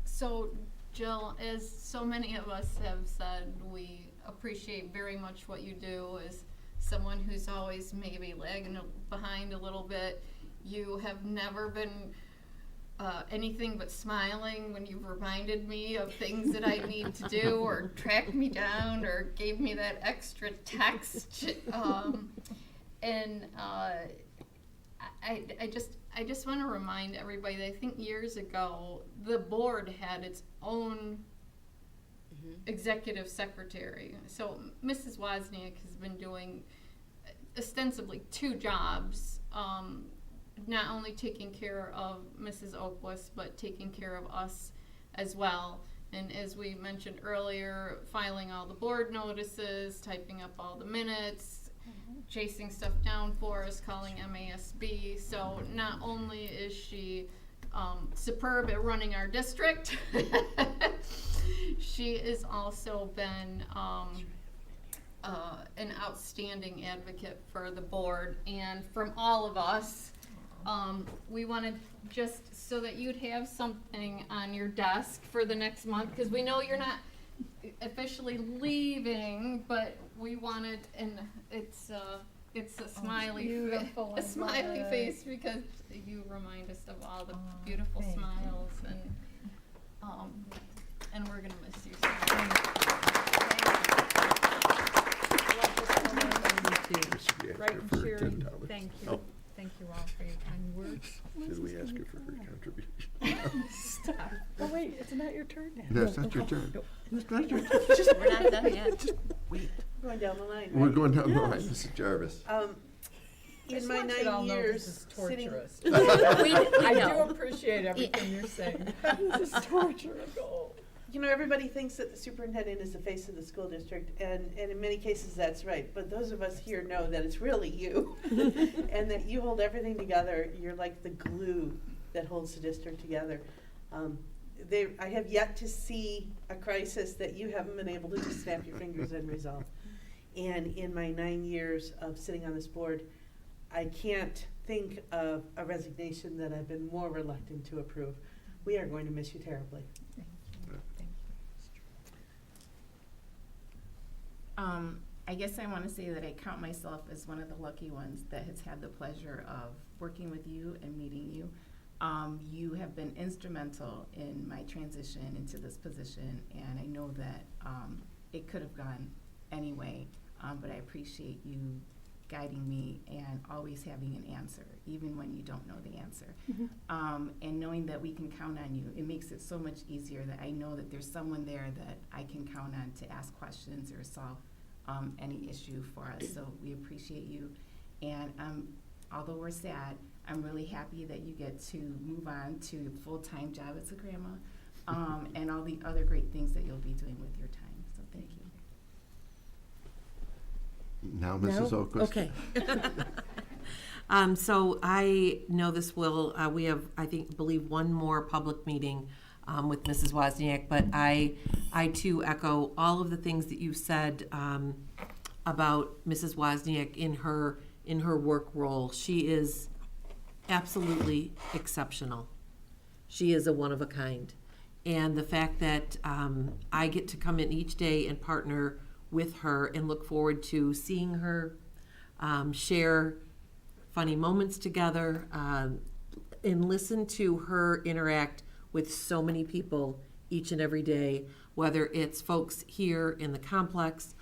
So, Jill, as so many of us have said, we appreciate very much what you do. As someone who's always maybe lagging behind a little bit, you have never been anything but smiling when you've reminded me of things that I need to do, or tracked me down, or gave me that extra text. I just want to remind everybody that I think years ago the board had its own executive secretary. So Mrs. Wozniak has been doing ostensibly 2 jobs, not only taking care of Mrs. Oakwest, but taking care of us as well. And as we mentioned earlier, filing all the board notices, typing up all the minutes, chasing stuff down for us, calling MASB. So not only is she superb at running our district, she has also been an outstanding advocate for the board and from all of us. We wanted just so that you'd have something on your desk for the next month, because we know you're not officially leaving, but we wanted, and it's a smiley, beautiful, a I smiley love it. face because you remind us of all the beautiful thank you. smiles and we're gonna miss you so Right, and Sherry, thank you. Thank you all for your kind words. Did we ask her for her contribution? Stop. Oh, wait, it's not your turn now. No, it's not your turn. It's not your turn. We're not done yet. Going down the line, We're right? going down the line, Mrs. Jarvis. In my 9 years sitting. I know. do appreciate everything you're saying. This is torture. You know, everybody thinks that the superintendent is the face of the school district, and in many cases that's right. But those of us here know that it's really you, and that you hold everything together. You're like the glue that holds the district together. I have yet to see a crisis that you haven't been able to just snap your fingers and resolve. And in my 9 years of sitting on this board, I can't think of a resignation that I've been more reluctant to approve. We are going to miss you terribly. I guess I want to say that I count myself as one of the lucky ones that has had the pleasure of working with you and meeting you. You have been instrumental in my transition into this position, and I know that it could have gone anyway, but I appreciate you guiding me and always having an answer, even when you don't know the answer. And knowing that we can count on you, it makes it so much easier that I know that there's someone there that I can count on to ask questions or solve any issue for us. So we appreciate you. And although we're sad, I'm really happy that you get to move on to a full-time job as a grandma and all the other great things that you'll be doing with your time. So thank you. Now, Mrs. Oquist. Okay. So I know this will, we have, believe one more public meeting with Mrs. Wozniak, but I too echo all of the things that you said about Mrs. Wozniak in her work role. She is absolutely exceptional. She is a one of a kind. And the fact that I get to come in each day and partner with her and look forward to seeing her share funny moments together and listen to her interact with so many people each and every day, whether it's folks here in the complex,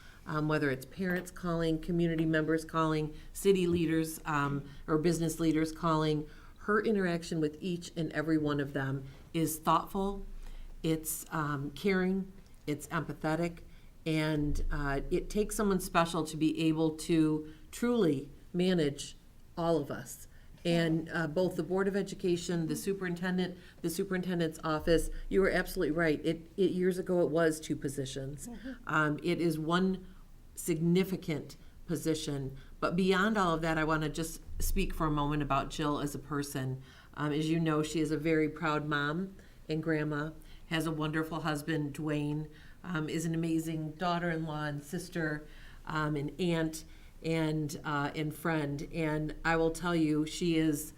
whether it's parents calling, community members calling, city leaders or business leaders calling. Her interaction with each and every one of them is thoughtful, it's caring, it's empathetic, and it takes someone special to be able to truly manage all of us. And both the Board of Education, the superintendent's office, you were absolutely right. Years ago, it was two positions. It is one significant position. But beyond all of that, I want to just speak for a moment about Jill as a person. As you know, she is a very proud mom and grandma, has a wonderful husband, Dwayne, is an amazing daughter-in-law and sister, and aunt, and friend. And I will tell you, she is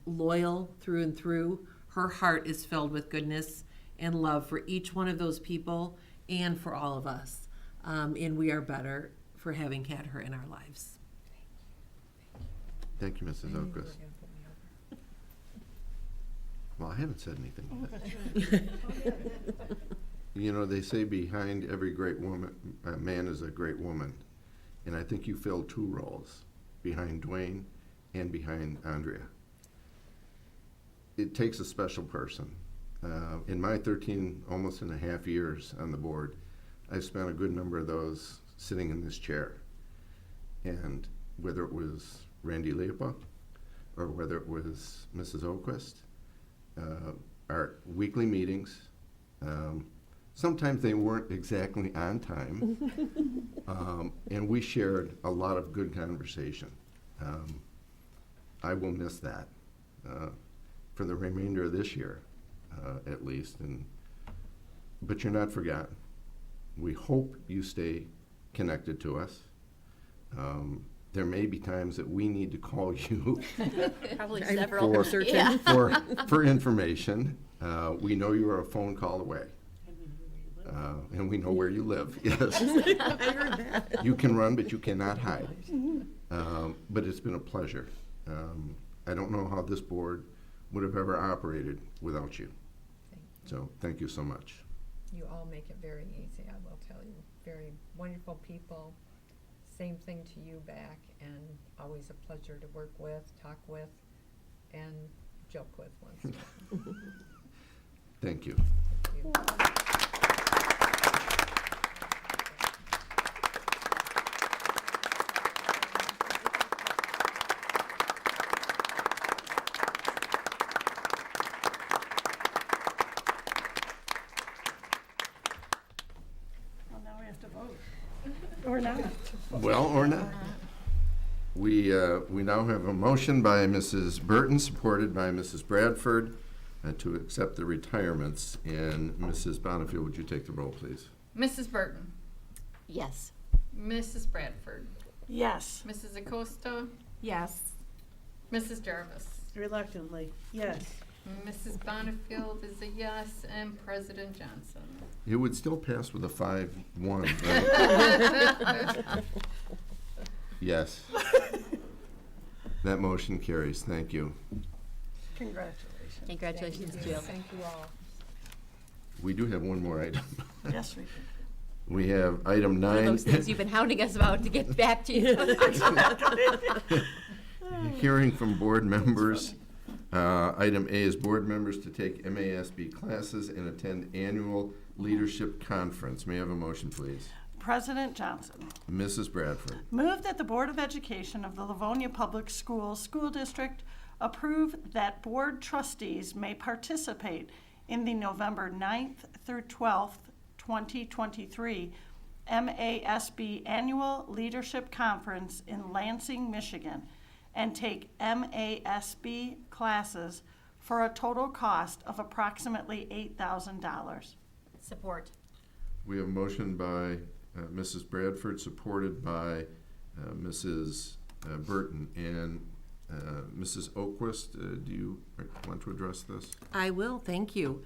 loyal through and through. Her heart is filled with goodness and love for each one of those people and for all of us. And we are better for having had her in our lives. Thank you, Mrs. Oquist. Well, I haven't said anything yet. You know, they say behind every great woman, man is a great woman. And I think you filled two roles, behind Dwayne and behind Andrea. It takes a special person. In my 13, almost and a half years on the board, I've spent a good number of those sitting in this chair. And whether it was Randy Leopold or whether it was Mrs. Oquist, our weekly meetings, sometimes they weren't exactly on time, and we shared a lot of good conversation. I will miss that for the remainder of this year, at least. But you're not forgotten. We hope you stay connected to us. There may be times that we need to call you Probably several, for for information. We know you are a phone call away. And we know where you live, yes. I heard that. You can run, but you cannot hide. But it's been a pleasure. I don't know how this board would have ever operated without you. So, thank you so much. You all make it very easy, I will tell you. Very wonderful people. Same thing to you back, and always a pleasure to work with, talk with, and joke with once in a while. Thank you. Well, now we have to vote. Or not. Well, or not. We now have a motion by Mrs. Burton, supported by Mrs. Bradford, to accept the retirements. And Mrs. Bonnefield, would you take the roll, please? Mrs. Burton. Yes. Mrs. Bradford. Yes. Mrs. Acosta. Yes. Mrs. Jarvis. Reluctantly, yes. Mrs. Bonnefield is a yes, and President Johnson. It would still pass with a 5-1, right? Yes. That motion carries. Thank you. Congratulations. Congratulations, Jill. Thank you all. We do have one more item. Yes, we do. We have item One of 9. those things you've been hounding us about to get back to you. Hearing from board members. Item A is board members to take MASB classes and attend annual leadership conference. May I have a motion, please? President Johnson. Mrs. Bradford. Move that the Board of Education of the Livonia Public Schools School District approve that board trustees may participate in the November 9th through 12th, 2023 MASB Annual Leadership Conference in Lansing, Michigan, and take MASB classes for a total cost of approximately $8,000. Support. We have a motion by Mrs. Bradford, supported by Mrs. Burton. And Mrs. Oquist, do you want to address this? I will, thank you.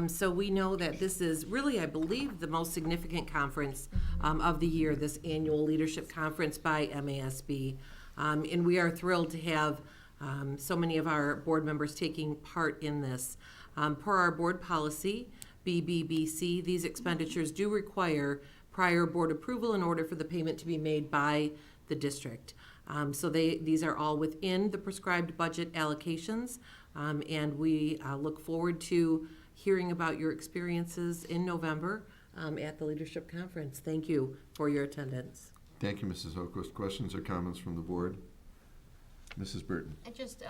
So we know that this is really, I believe, the most significant conference of the year, this annual leadership conference by MASB. And we are thrilled to have so many of our board members taking part in this. Per our board policy, BBBC, these expenditures do require prior board approval in order for the payment to be made by the district. So these are all within the prescribed budget allocations, and we look forward to hearing about your experiences in November at the Leadership Conference. Thank you for your attendance. Thank you, Mrs. Oquist. Questions or comments from the board? Mrs. Burton. And just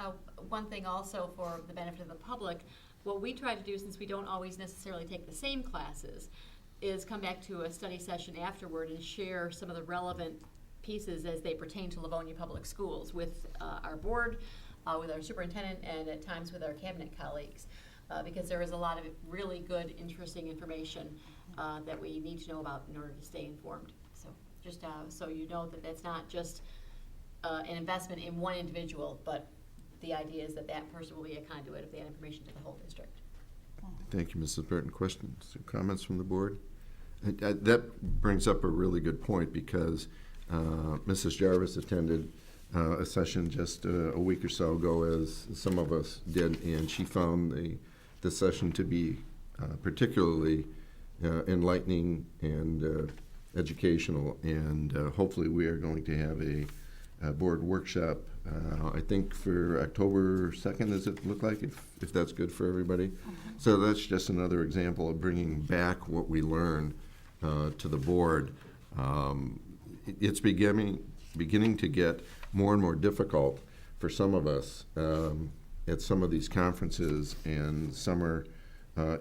one thing also for the benefit of the public, what we try to do, since we don't always necessarily take the same classes, is come back to a study session afterward and share some of the relevant pieces as they pertain to Livonia Public Schools with our board, with our superintendent, and at times with our cabinet colleagues. Because there is a lot of really good, interesting information that we need to know about in order to stay informed. So just so you know that that's not just an investment in one individual, but the idea is that that person will be a conduit of that information to the whole district. Thank you, Mrs. Burton. Questions or comments from the board? That brings up a really good point, because Mrs. Jarvis attended a session just a week or so ago, as some of us did, and she found the session to be particularly enlightening and educational, and hopefully we are going to have a board workshop, I think for October 2nd, does it look like, if that's good for everybody? So that's just another example of bringing back what we learned to the board. It's beginning to get more and more difficult for some of us at some of these conferences and summer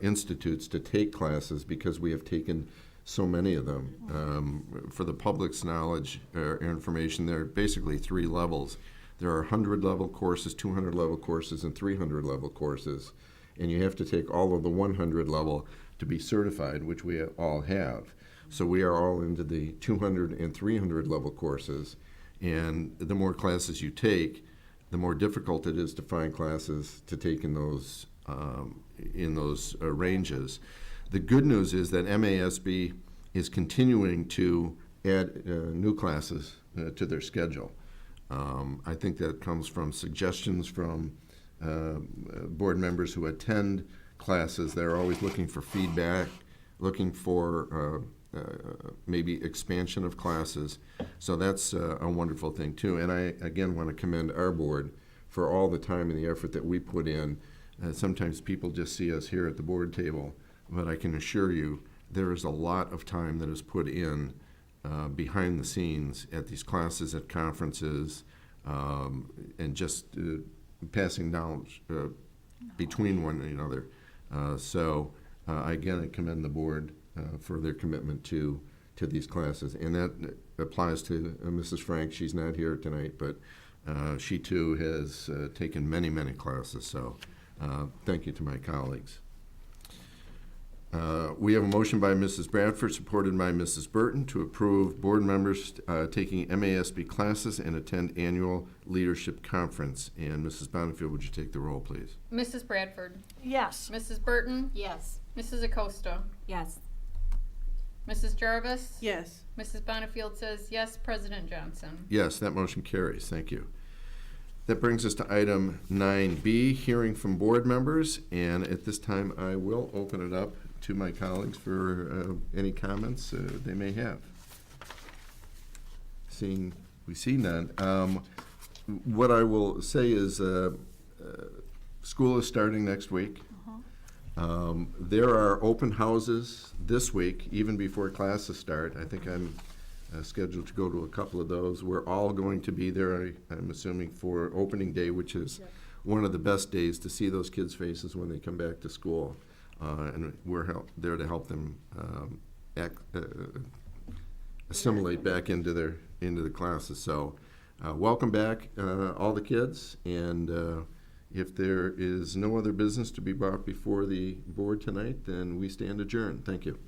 institutes to take classes, because we have taken so many of them. For the public's knowledge or information, there are basically 3 levels. There are 100-level courses, 200-level courses, and 300-level courses. And you have to take all of the 100-level to be certified, which we all have. So we are all into the 200 and 300-level courses. And the more classes you take, the more difficult it is to find classes to take in those ranges. The good news is that MASB is continuing to add new classes to their schedule. I think that comes from suggestions from board members who attend classes. They're always looking for feedback, looking for maybe expansion of classes. So that's a wonderful thing too. And I, again, want to commend our board for all the time and the effort that we put in. Sometimes people just see us here at the board table, but I can assure you there is a lot of time that is put in behind the scenes at these classes, at conferences, and just passing knowledge between one another. Again, I commend the board for their commitment to these classes. And that applies to Mrs. Frank. She's not here tonight, but she too has taken many, many classes. So thank you to my colleagues. We have a motion by Mrs. Bradford, supported by Mrs. Burton, to approve board members taking MASB classes and attend annual leadership conference. And Mrs. Bonnefield, would you take the roll, please? Mrs. Bradford. Yes. Mrs. Burton. Yes. Mrs. Acosta. Yes. Mrs. Jarvis. Yes. Mrs. Bonnefield says yes. President Johnson. Yes, that motion carries. Thank you. That brings us to item 9B, hearing from board members. And at this time, I will open it up to my colleagues for any comments they may have. We see none. What I will say is school is starting next week. There are open houses this week, even before classes start. I think I'm scheduled to go to a couple of those. We're all going to be there, I'm assuming, for opening day, which is one of the best days to see those kids' faces when they come back to school. And we're there to help them assimilate back into the classes. So welcome back, all the kids. And if there is no other business to be brought before the board tonight, then we stand adjourned. Thank you.